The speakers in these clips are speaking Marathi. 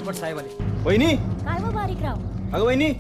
पोपट साहेब आले. वहिनी, काय व बारीकराव? अगं वहिनी.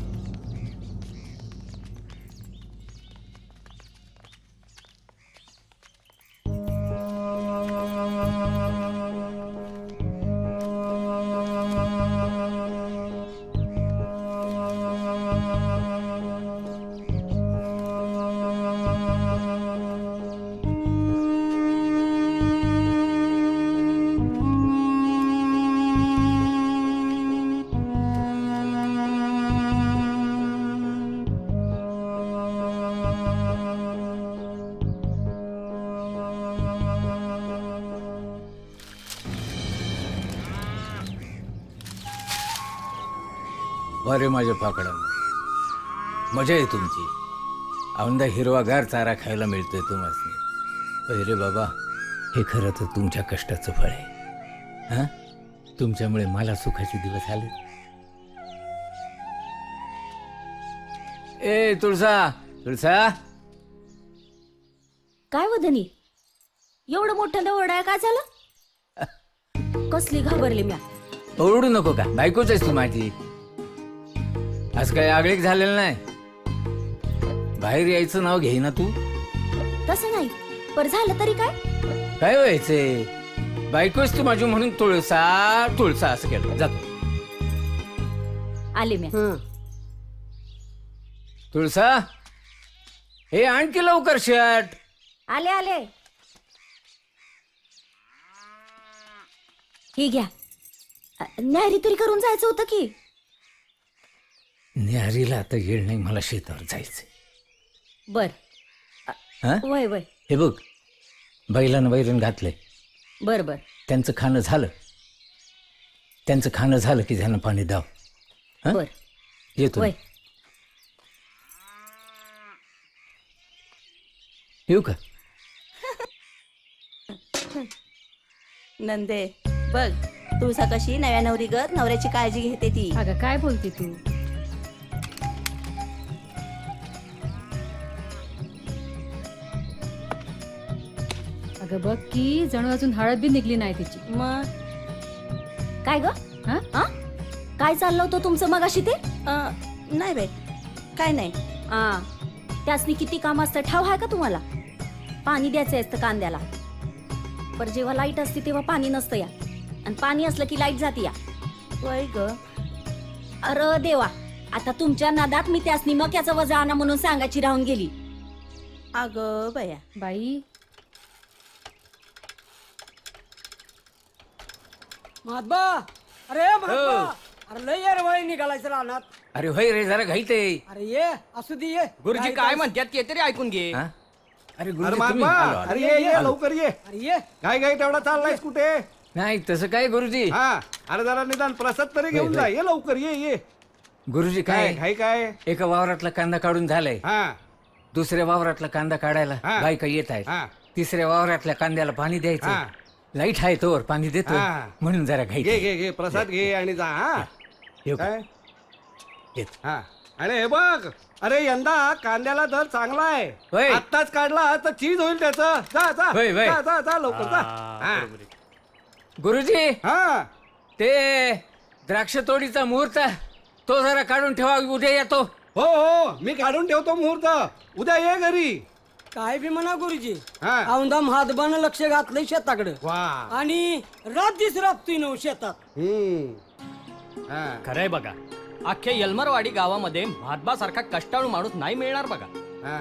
बरे माझ्या पाकडांना मजा आहे तुमची. औंधा हिरवागार चारा खायला मिळतोय तुम्हाला. अरे बाबा, हे खरं तर तुमच्या कष्टाचं फळ आहे. हां, तुमच्यामुळे मला सुखाचे दिवस आले. ए तुळसा, तुळसा. काय वदनी एवढं मोठं ओरडाय काय झालं? कसली घाबरली म्या. ओरडू नको का, बायकोच आहेस तू माझी. आज काही आगळीक झालेलं नाही. बाहेर यायचं नाव घेईना तू. तसं नाही, पर झालं तरी काय? काय व्हायचंय, बायकोच तू माझी म्हणून तुळसा तुळसा असं केलं. जातो आले म्या. तुळसा, हे आणखी लवकर शर्ट. आले आले. ही घ्या. न्यारी तरी करून जायचं होतं की. न्यारीला आता येळ नाही, मला शेतावर जायचंय. बर. हा, वय वय. हे बघ, बैलानं वैरण घातलंय. बर बर. त्यांचं खाणं झालं. त्यांचं खाणं झालं की झालं पाणी दाव. हा? बर. येतो. वय. येऊ का? नंदे बघ, तुळसा कशी नव्या नवरीगत नवऱ्याची काळजी घेते ती. अगं काय बोलते तू? अगं बघ की जणू अजून हळद बी निघली नाही तिची. मग काय ग? हा? हा? काय चाललं होतं तुमचं मगाशी ते? नाही बाई, काय नाही. त्यासनी किती काम असतं ठाव आहे का तुम्हाला? पाणी द्यायचं असतं कांद्याला. पर जेव्हा लाईट असते तेव्हा पाणी नसतं या, आणि पाणी असलं की लाईट जाते या. वय ग. अरे देवा, आता तुमच्या नादात मी त्यासनी मक्याचं वजा आणा म्हणून सांगायची राहून गेली. अगं बया. बाई महात्मा, अरे महात्मा, अरे लय यार वय निघालायचं रानात. अरे होय रे, जरा घाईत आहे. अरे ये, असू दे ये. गुरुजी काय म्हणतात ते तरी ऐकून घे. हा? अरे अरे गुरुजी, तुम्ही? महात्मा, आलो, आलो. अरे ये ये लवकर ये. अरे ये. काय काय तेवढा चाललायस कुठे? नाही तसं काय गुरुजी. हा, अरे जरा निदान प्रसाद तरी घेऊन जा. ये लवकर ये ये. गुरुजी काय काय, काय? एका वावरातला कांदा काढून झालाय. हा दुसऱ्या वावरातला कांदा काढायला हा. बायका येत आहेत. हा. तिसऱ्या वावरातल्या कांद्याला पाणी द्यायचं. हा. लाईट आहे तोवर पाणी देतो हा. म्हणून जरा घाई. घे घे घे प्रसाद घे आणि जा. हा येऊ का? काय? येत. हा, आणि हे बघ, अरे यंदा कांद्याला दर चांगला आहे. होय. आत्ताच काढला तर चीज होईल त्याचं. जा जा होय, होय. जा जा जा लवकर जा. हा. गुरुजी, हा ते द्राक्ष तोडीचा मुहूर्त तो जरा काढून ठेवा, उद्या येतो. हो हो, मी काढून ठेवतो मुहूर्त. उद्या ये घरी. काय बी म्हणा गुरुजी, हा. औंधा महात्मानं लक्ष घातलंय शेताकडे. वा. आणि रात राबतोय नव शेतात. हा. खरंय बघा, अख्ख्या यलमरवाडी गावामध्ये महात्मा सारखा कष्टाळू माणूस नाही मिळणार बघा. हा.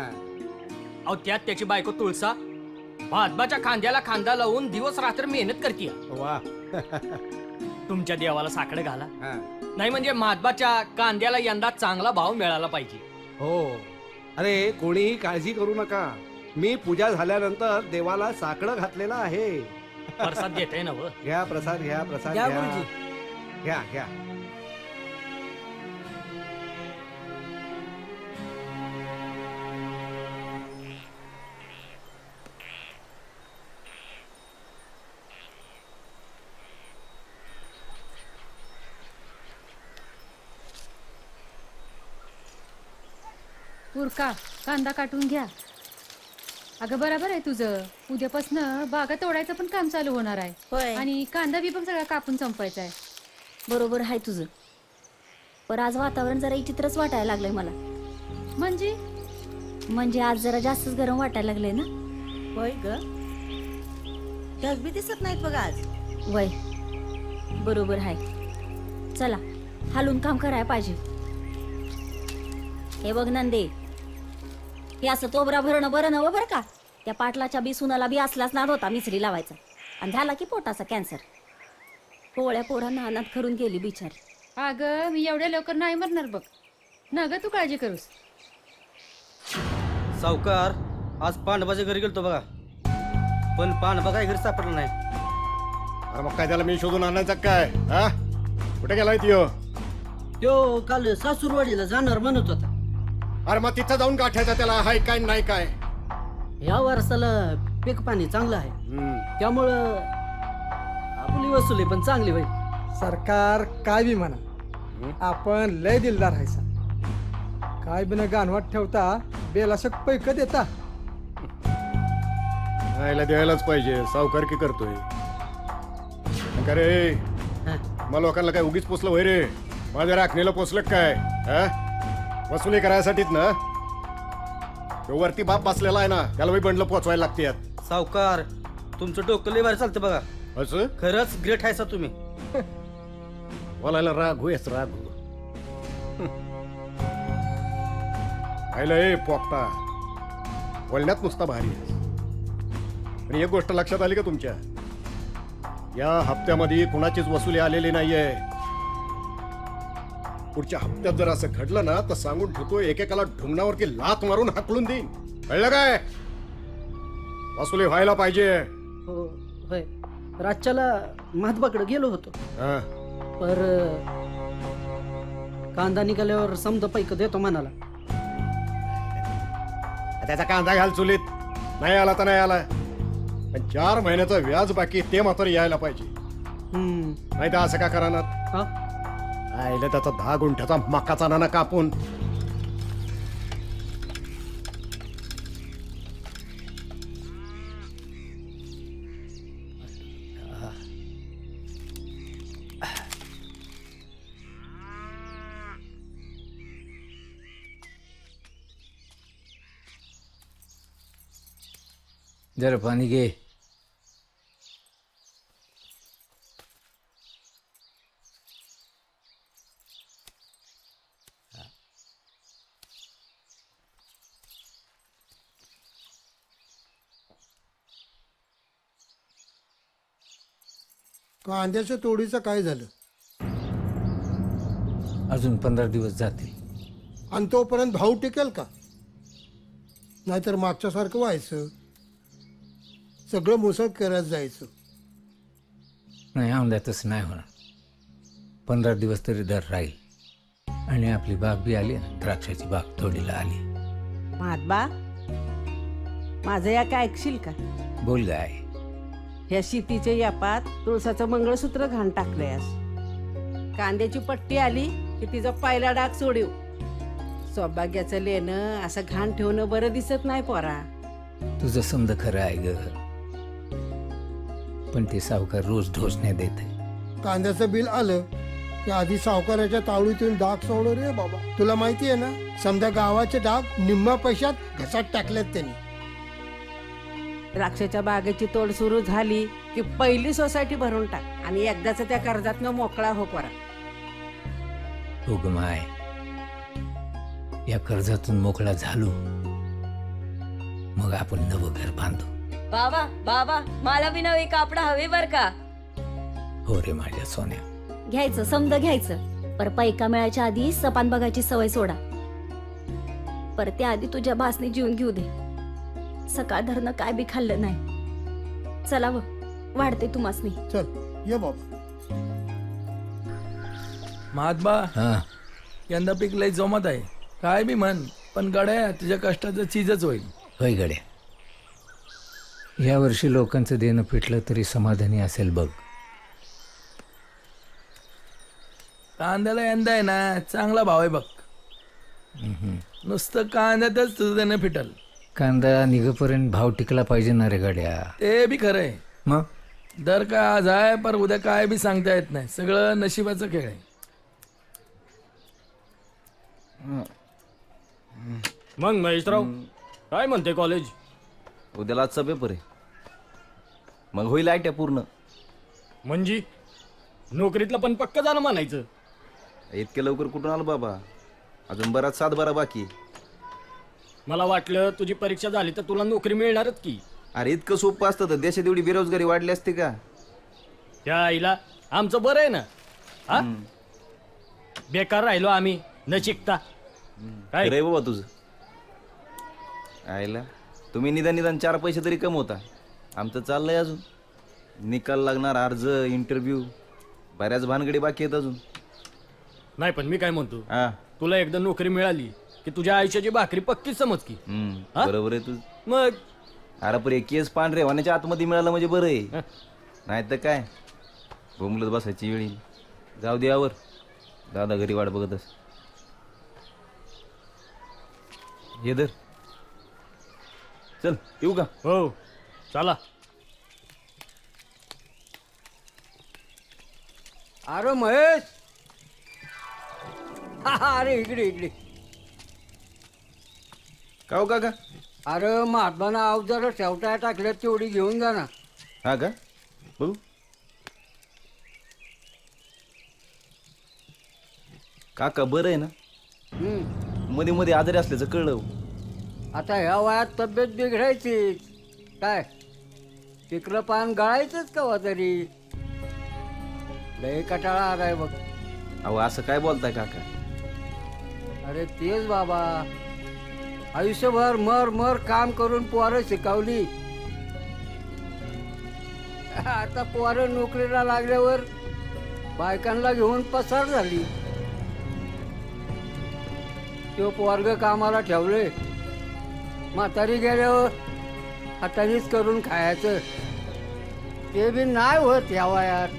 अहो त्यात त्याची बायको तुळसा महात्माच्या खांद्याला खांदा लावून दिवस रात्र मेहनत करतीय. वा. तुमच्या देवाला साकडं घाला. हा. नाही म्हणजे महात्माच्या कांद्याला यंदा चांगला भाव मिळाला पाहिजे. हो, अरे कोणीही काळजी करू नका. मी पूजा झाल्यानंतर देवाला साकडं घातलेलं आहे. प्रसाद देते ना व. घ्या प्रसाद घ्या, प्रसाद घ्या घ्या. गुरुजी. घ्या घ्या. उरका कांदा काटून घ्या. अगं बरोबर आहे तुझं. उद्यापासनं बागा तोडायचं पण काम चालू होणार आहे. होय. आणि कांदा बी पण सगळा कापून संपवायचा आहे. बरोबर आहे तुझं. पर आज वातावरण जरा विचित्रच वाटायला लागलंय मला. म्हणजे आज जरा जास्तच गरम वाटायला लागलंय ना. होय ग, ढग बी दिसत नाहीत बघ आज. वय बरोबर आहे. चला हालून काम करायला पाहिजे. हे बघ नंदे, हे असं तोबरा भरणं बरं नवं बरं का. त्या पाटलाच्या बी सुनाला बी असलाच नाद होता मिसरी लावायचा, आणि झाला की पोटाचा कॅन्सर. पोळ्या पोरांना अनाथ करून गेली बिचारी. अगं मी एवढ्या लवकर नाही मरणार बघ. ना ग तू काळजी करूस. सावकार, आज पांडवाच्या घरी गेलतो बघा, पण पांडवा काही घरी सापडला नाही. अरे मग काय त्याला मी शोधून आणायचा काय? हा, कुठे गेलाय त्यो? तो काल सासूरवाडीला जाणार म्हणत होता. अरे मग तिथं जाऊन गाठायचा त्याला, हाय काय नाही काय? या वर्षाला पीक पाणी चांगलं आहे, त्यामुळं आपली वसुली पण चांगली होईल. सरकार काय बी म्हणा, आपण लय दिलदार आहे सा. काय बिना गाणवाट ठेवता बेलासक पैक देता. यायला द्यायलाच पाहिजे, सावकारकी करतोय. का रे, मग लोकांना काय उगीच पोचलं होय रे? माझ्या राखणीला पोचलं काय? हा, वसुली करायसाठीच ना. तो वरती बाप बसलेला आहे ना, त्याला बी बंडलं पोचवायला लागते. सावकार, तुमचं डोकं लय भारी चालतं बघा. असं खरंच ग्रेट आहे सा तुम्ही. बोलायला राग होयच राग हो. आयला ए पोपटा, बोलण्यात नुसता भारी आहे. पण एक गोष्ट लक्षात आली का तुमच्या? या हप्त्यामध्ये कुणाचीच वसुली आलेली नाहीये. पुढच्या हप्त्यात जर असं घडलं ना, तर सांगून ठेवतो एकेकाला ढुंगणावरती लात मारून हाकलून देईन. कळलं काय? वसुली व्हायला पाहिजे. हो होय, रातच्याला महात्माकडे गेलो होतो. हा, पर कांदा निघाल्यावर समजा पैक देतो म्हणाला. त्याचा कांदा घाल चुलीत. नाही आला तर नाही आला, पण 4 महिन्याचं व्याज बाकी ते मात्र यायला पाहिजे. नाही तर असं का करणार? आईला त्याचा 10 गुंठ्याचा मकाचा नाना कापून. जरा पाणी घे. कांद्याच्या तोडीचं काय झालं? अजून 15 दिवस जातील. आणि तोपर्यंत भाव टिकेल का? नाहीतर मागच्यासारखं व्हायचं, सगळं मुसळ करत जायचं. नाही आमल्या तसं नाही होणार. 15 दिवस तरी दर राहील. आणि आपली बाग बी आली ना, द्राक्षाची बाग तोडीला आली. महात्मा, माझं या काय ऐकशील का? बोल गाय. ह्या शेतीच्या यापात तुळसाचं मंगळसूत्र घाण टाकलंयस. कांद्याची पट्टी आली की तिचा पहिला डाग सोडीव. सौभाग्याचं लेणं असं घाण ठेवणं बरं दिसत नाही पोरा. तुझं समज खरं आहे ग, पण ते सावकार रोज ढोसण्या देत. कांद्याचं बिल आलं की आधी सावकाराच्या तावडीतून डाग सोडव रे बाबा. तुला माहिती आहे ना, समजा गावाचे डाग निम्म्या पैशात घसात टाकलेत त्यांनी. द्राक्षाच्या बागेची तोड सुरू झाली की पहिली सोसायटी भरून टाक आणि एकदाच त्या कर्जातनं मोकळा हो पोरा. हो ग माय, या कर्जातून मोकळा झालो मग आपण नवं घर बांधू. बाबा बाबा, मला बी नवी कापड हवे बर का. हो रे माझ्या सोन्या. घ्यायचं समद घ्यायचं, पर पैका मिळायच्या आधी सपान बघायची सवय सोडा. पर त्या आधी तुझ्या भासनी जीवन घेऊ दे. सकाळ धरणं काय बी खाल्लं नाही. चला व वाढते तुम्हासनी. चल ये बाबा. महात्मा, हा, यंदा पीक लय जमत आहे. काय बी म्हण, पण गड्या तुझ्या कष्टाचं चीजच होईल. होय गड्या, या वर्षी लोकांचं देणं पिटलं तरी समाधानी असेल बघ. कांद्याला यंदा आहे ना चांगला भाव आहे बघ. नुसतं कांद्यातच तुझं देणं फिटल. कांदा निघेपर्यंत भाव टिकला पाहिजे ना रे गड्या. ते बी खरंय, मग दर काय आज आहे पर उद्या काय बी सांगता येत नाही, सगळं नशिबाचं खेळ आहे. मग महेशराव काय म्हणते कॉलेज? उद्याला आजचा पेपर आहे, मग होईल आयट्या पूर्ण. म्हणजे नोकरीतलं पण पक्क झालं म्हणायचं. इतक्या लवकर कुठून आलं बाबा, अजून बराच 7-12 बाकी आहे. मला वाटलं तुझी परीक्षा झाली तर तुला नोकरी मिळणारच की. अरे इतकं सोपं असतं तर देशात एवढी बेरोजगारी वाढली असते का? त्या आईला आमचं बरं आहे ना, हा बेकार राहिलो आम्ही न शिकता. काय रे बाबा तुझं आईला तुम्ही निदान 4 पैसे तरी कमवता, आमचं चाललंय अजून. निकाल लागणार, अर्ज, इंटरव्ह्यू, बऱ्याच भानगडी बाकी आहेत अजून. नाही पण मी काय म्हणतो, हा तुला एकदा नोकरी मिळाली की तुझ्या आयुष्याची भाकरी पक्कीच समज की. हा? बरोबर आहे तुझं. मग अरे पण एक केस पांढरे होण्याच्या आतमध्ये मिळालं म्हणजे बरं आहे, नाही तर काय भोमलत बसायची वेळी. जाऊ दे यावर, दादा घरी वाट बघतस. ये धर, चल येऊ का? हो चला. अरे महेश, अरे इकडे इकडे. का हो काका? अरे महात्मानं अवजार शेवटाय टाकल्यात तेवढी घेऊन जा ना. हा का बघू. काका बरं आहे ना? मध्ये मध्ये आजारी असल्याचं कळलं. आता ह्या वयात तब्येत बिघडायची काय, तिकडं पान गळायचंच कवा तरी. लय कटाळा आलाय बघ. अहो असं काय बोलताय काका? अरे तेच बाबा, आयुष्यभर मर मर काम करून पोरं शिकवली. आता पोरं नोकरीला लागल्यावर बायकांना घेऊन पसार झाली. तो पोरग कामाला ठेवले, म्हातारी गेल्यावर हातानेच करून खायचं. ते बी नाही होत या वयात.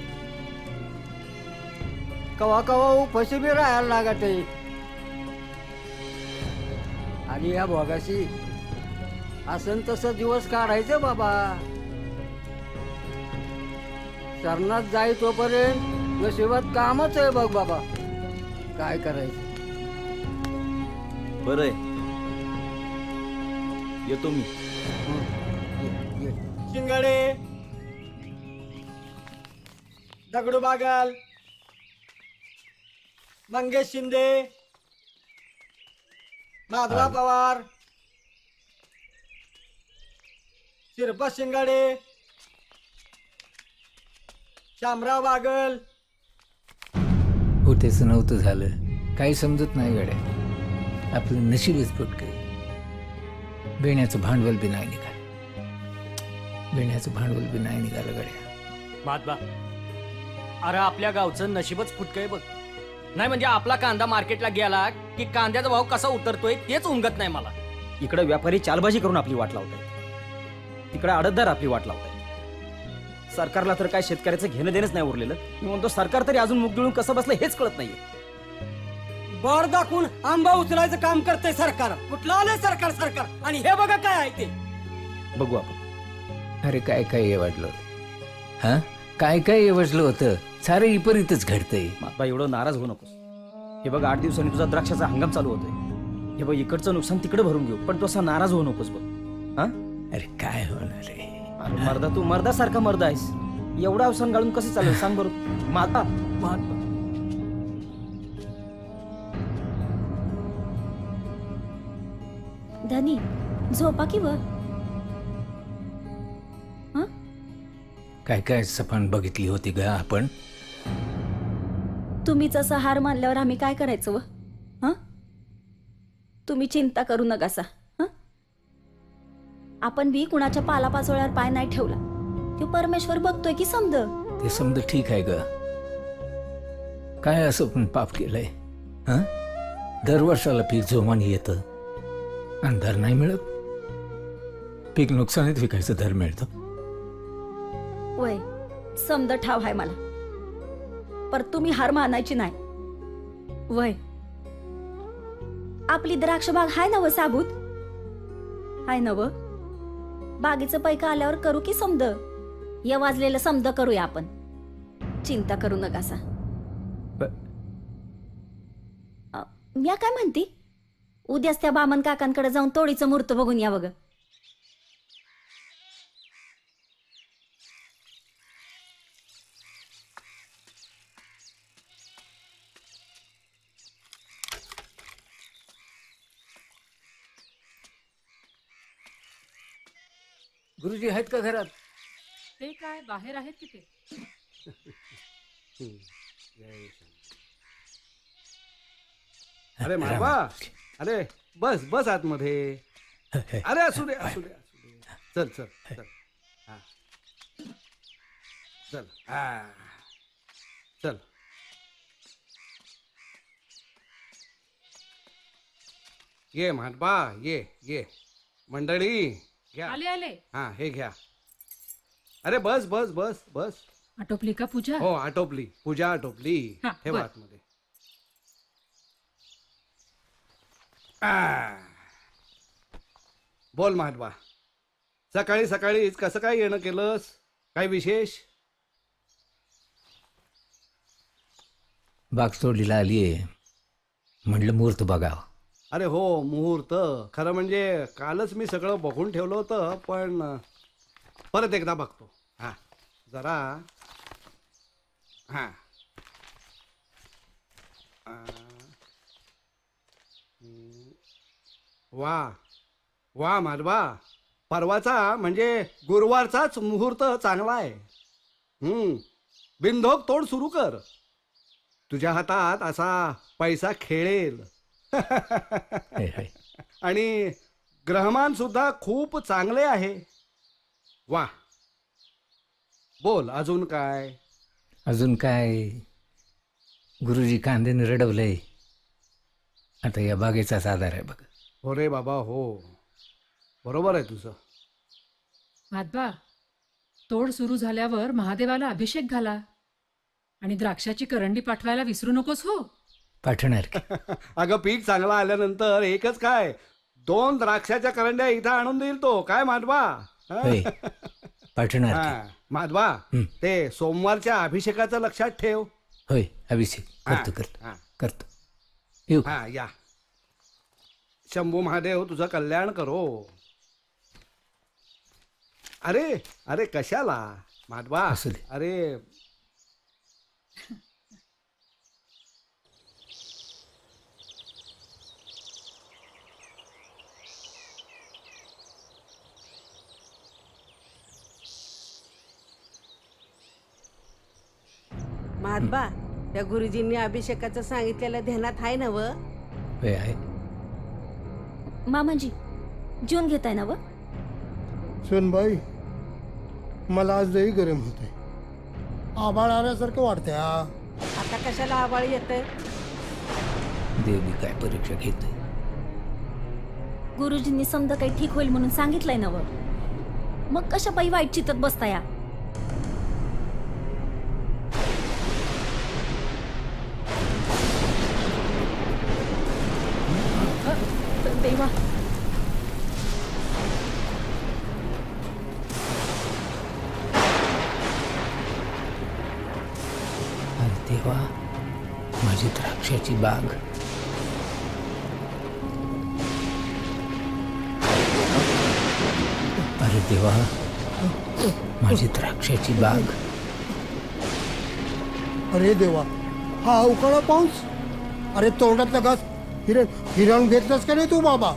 कवा कवा उपाशी बी राहायला लागत आहे. आणि या भोगाशी असं तसं दिवस काढायचं बाबा. शरणात जाई तोपर्यंत नशिबात कामच आहे बघ बाबा. काय करायचं. बरं आहे, येतो मी. शिंगाडे, दगडू बागल, मंगेश शिंदे, माधवा पवार, शिरपत शिंगाडे, शामराव बागल. होतेच नव्हतं झालं, काही समजत नाही गड्या. आपलं नशीबच फुटकं. बेण्याचं भांडवल बी नाही निघालं, बेण्याचं भांडवल बी नाही निघालं गड्या. महात्मा, अरे आपल्या गावचं नशीबच फुटकंय बघ. नाही म्हणजे आपला कांदा मार्केटला गेला की कांद्याचा भाव कसा उतरतोय तेच उमगत नाही मला. इकडे व्यापारी चालबाजी करून आपली वाट लावतायत, तिकडे आडतदार आपली वाट लावतायत. सरकारला तर काय शेतकऱ्याचं घेणं देणंच नाही उरलेलं. मी म्हणतो सरकार तरी अजून मुग गिळून कसं बसलं हेच कळत नाहीये. बर दाखवून आंबा उचलायचं काम करतंय सरकार. कुठलं आलंय सरकार सरकार, आणि हे बघा काय आहे ते. बघू आपण. अरे काय काय एवढलं होतं, हा काय काय एवढलं होतं. सारं विपरीतच घडतंय. बाबा एवढं नाराज होऊ नकोस. हे बघ 8 दिवसांनी तुझा द्राक्षाचा हंगाम चालू होतोय. हे बघ इकडचं नुकसान तिकडे भरून घेऊ, पण तू असा नाराज होऊ नकोस बघ. हा अरे काय होणार रे. अरे मर्दा, तू मर्दासारखा मर्दा आहेस. एवढं अवसान गाळून कसं चालेल सांग बरं. माता महात्मा, धनी झोपा की वर. काय काय सफान बघितली होती ग आपण. तुम्हीच असं हार मानल्यावर आम्ही काय करायचं व. हं तुम्ही चिंता करू नकासा. हं आपण बी कुणाच्या पालापाचोळ्यावर पाय नाही ठेवला. तो परमेश्वर बघतोय की समज. ते समज ठीक आहे ग. काय असं पण पाप केलंय. हं दरवर्षाला पीक जोमाने येतं आणि दर नाही मिळत. पीक नुकसानीत विकायचं दर मिळतं. वय समद ठाव आहे मला, पर तुम्ही हार मानायची नाही. वय आपली द्राक्ष बाग हाय नव साबूत हाय नव. बागेचं पैका आल्यावर करू की समद. ये वाजलेलं समद करूया आपण. चिंता करू नकासा. मी काय म्हणते, उद्याच त्या बामन काकांकडे जाऊन तोडीचं मूर्त बघून या बघ. गुरुजी आहेत का घरात? ते काय बाहेर आहेत की ते? अरे मामा, अरे बस बस आतमध्ये. अरे असू दे असू दे असू दे. चल चल चल. हा. चल हा. चल. ये महात्मा ये ये. मंडळी घ्या. आले आले. हा हे घ्या. अरे बस बस बस बस. आटोपली का पूजा? हो आटोपली, पूजा आटोपली. हा, ठेवा बर. आतमध्ये. आ. बोल महात्मा, सकाळी सकाळीच कसं काय येणं केलंस? काय विशेष? बागतोडीला आलीये, म्हणलं मुहूर्त बघावं. अरे हो मुहूर्त. खरं म्हणजे कालच मी सगळं बघून ठेवलं होतं, पण परत एकदा बघतो. हा जरा. हा वा वा माधवा, परवाचा म्हणजे गुरुवारचाच मुहूर्त चांगला आहे. बिनधोक तोड सुरू कर. तुझ्या हातात असा पैसा खेळेल. हे, हे. आणि ग्रहमान सुद्धा खूप चांगले आहे. वा. बोल अजून काय? अजून काय, गुरुजी कांद्याने रडवलंय. आता या बागेचाच आधार आहे बघ. हो रे बाबा हो, बरोबर आहे तुझं. माधबा, तोड सुरू झाल्यावर महादेवाला अभिषेक घाला आणि द्राक्षाची करंडी पाठवायला विसरू नकोस हो. पाठवणार की? अगं पीक चांगला आल्यानंतर एकच काय 2 द्राक्षाच्या करंड्या इथं आणून देईल तो. काय माधवा? हा? होय, पाठवणार की? हा, माधवा ते सोमवारच्या अभिषेकाचं लक्षात ठेव. होय, अभिषेक हा, करतो करतो हा. करतो. येऊ का? हा या. शंभू महादेव तुझं कल्याण करो. अरे अरे कशाला माधवा? असू दे. अरे महात्बा, त्या गुरुजींनी अभिषेकाचं सांगितलेलं ध्यानात आहे ना व? होय आहे. मामाजी, जेवून घेताय ना व? सोनबाई, मला आज लई गरम होत आहे. आभाळ आल्यासारखं वाटतंय. आता कशाला आबाळ येतंय? देवी काय परीक्षा घेतोय. गुरुजींनी समजा काही ठीक होईल म्हणून सांगितलंय ना व? मग कशा पायी वाईट चितत बसताया? देवा, अरे देवा, माझी द्राक्षाची बाग. अरे देवा, माझी द्राक्षाची बाग. अरे देवा, हा अवकाळा पाऊस. अरे तोंडातला घास हिरावून घेतलास का नाही तू बाबा?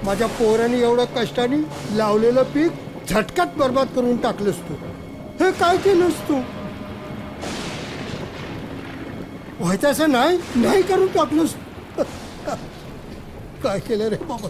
माझ्या पोराने एवढं कष्टाने लावलेलं पीक झटक्यात बर्बाद करून टाकलंस तू. हे काय केलंस तू? व्हायचं असं नाही करून टाकलंस. काय केलं रे बाबा?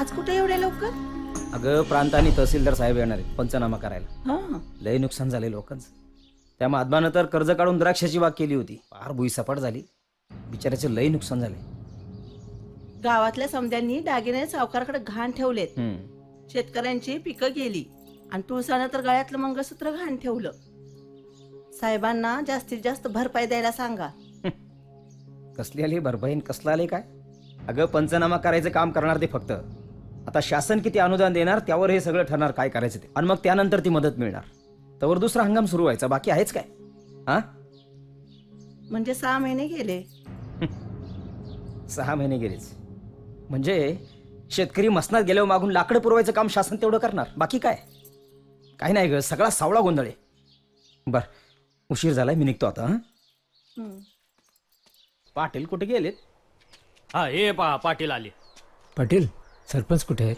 आज कुठे एवढ्या लवकर? अगं प्रांत आणि तहसीलदार साहेब येणार आहेत पंचनामा करायला. लय नुकसान झाले लोकांचं. त्या महात्मानं तर कर्ज काढून द्राक्षाची बाग केली होती. फार भुईसपाट झाली. बिचाराचे लय नुकसान झाले. गावातल्या समद्यांनी दागिने सावकाराकडे घाण ठेवलेत. हम्म. शेतकऱ्यांची पिकं गेली आणि तुळसानं तर गळ्यातलं मंगळसूत्र घाण ठेवलं. साहेबांना जास्तीत जास्त भरपाई द्यायला सांगा. कसली आली भरपाईन कसलं आले काय? अगं पंचनामा करायचं काम करणार ते फक्त. आता शासन किती अनुदान देणार त्यावर हे सगळं ठरणार काय करायचं ते. आणि मग त्यानंतर ती मदत मिळणार. त्यावर दुसरा हंगाम सुरू व्हायचा. बाकी आहेच काय? हा, म्हणजे 6 महिने गेले. 6 महिने गेलेच. म्हणजे शेतकरी मसनात गेल्यावर मागून लाकडं पुरवायचं काम शासन तेवढं करणार. बाकी काय? काही नाही ग, सगळा सावळा गोंधळ आहे. बर, उशीर झालाय, मी निघतो आता. हं. पाटील कुठे गेलेत? हा हे पहा पाटील आले. पाटील सरपंच कुठे आहेत?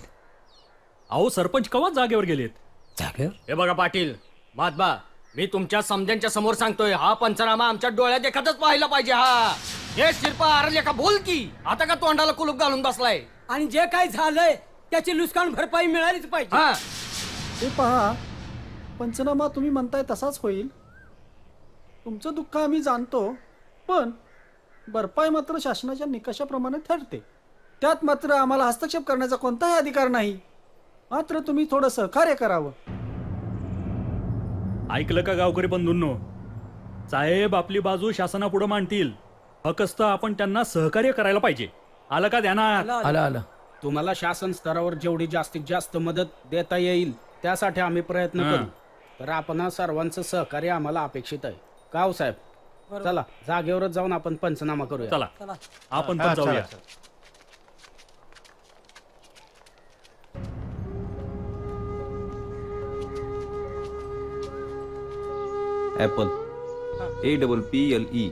अहो सरपंच कवा जागेवर गेलेत. जागेवर? हे बघा पाटील महात्मा, मी तुमच्या समद्यांच्या समोर सांगतोय, हा पंचनामा आमच्या डोळ्यात एखादच पाहायला पाहिजे. हा हे शिरपा आरले का बोल की, आता का तोंडाला कुलूप घालून बसलाय. आणि जे काय झालंय त्याची नुकसान भरपाई मिळालीच पाहिजे. हा हे पहा, पंचनामा तुम्ही म्हणताय तसाच होईल. तुमचं दुःख आम्ही जाणतो, पण भरपाई मात्र शासनाच्या निकषाप्रमाणे ठरते. त्यात मात्र आम्हाला हस्तक्षेप करण्याचा कोणताही अधिकार नाही. मात्र तुम्ही थोडं सहकार्य करावं. ऐकलं का गावकरी बंधूंनो? साहेब आपली बाजू शासनापुढे मांडतील, फक्त आपण त्यांना सहकार्य करायला पाहिजे. आलं का ध्यानात? आला आला. तुम्हाला शासन स्तरावर जेवढी जास्तीत जास्त मदत देता येईल त्यासाठी आम्ही प्रयत्न करू. तर आपण सर्वांचं सहकार्य आम्हाला अपेक्षित आहे. का हो साहेब? चला जागेवरच जाऊन आपण पंचनामा करूया. चला आपण पण जाऊया. Apple APPLE.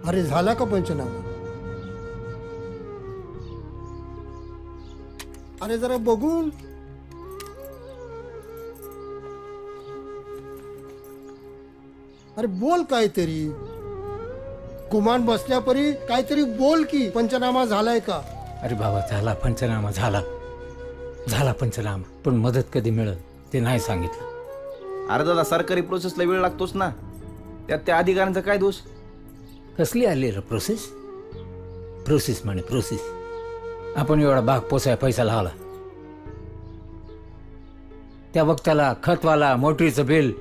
अरे झाला का पंचनामा? अरे जरा बघून. अरे बोल काहीतरी. गुमान बसल्यापरी काहीतरी बोल की पंचनामा झालाय का? अरे बाबा झाला पंचनामा, झाला पंचनामा, पण मदत कधी मिळेल ते नाही सांगितलं. अरे दादा, सरकारी प्रोसेसला वेळ लागतोच ना. त्यात त्या अधिकाऱ्यांचा काय दोष? कसली आली रे प्रोसेस? प्रोसेस म्हणे प्रोसेस. आपण एवढा बाग पोसाय पैसा लावला, त्या वक्ताला खतवाला मोटरीचं बिल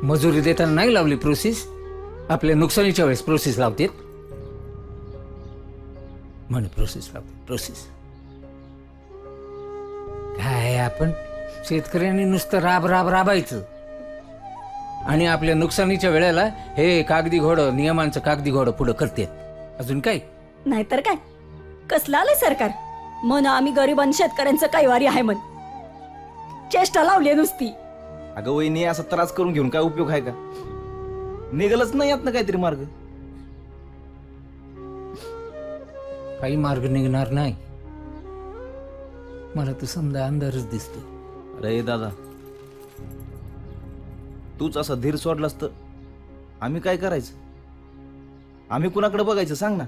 मजुरी देताना नाही लावली प्रोसेस. आपल्या नुकसानीच्या वेळेस प्रोसेस लावते म्हणे प्रोसेस लावते प्रोसेस. काय आपण शेतकऱ्यांनी नुसतं राबायचं आणि आपल्या नुकसानीच्या वेळेला हे कागदी घोडं, नियमांचं कागदी घोडं पुढं करते. अजून काय? नाहीतर काय? कसलं आलंय सरकार? म्हण आम्ही गरीब आणि शेतकऱ्यांचं कैवारी आहे म्हण. चेष्टा लावली नुसती. अगं वहिनी, असा त्रास करून घेऊन काय उपयोग आहे का? निघालच नाही यातनं काहीतरी मार्ग. काही मार्ग निघणार नाही. मला तर समजा अंधारच दिसतो. अरे दादा, तूच असा धीर सोडलास तर आम्ही काय करायचं? आम्ही कुणाकडे बघायचं सांग ना.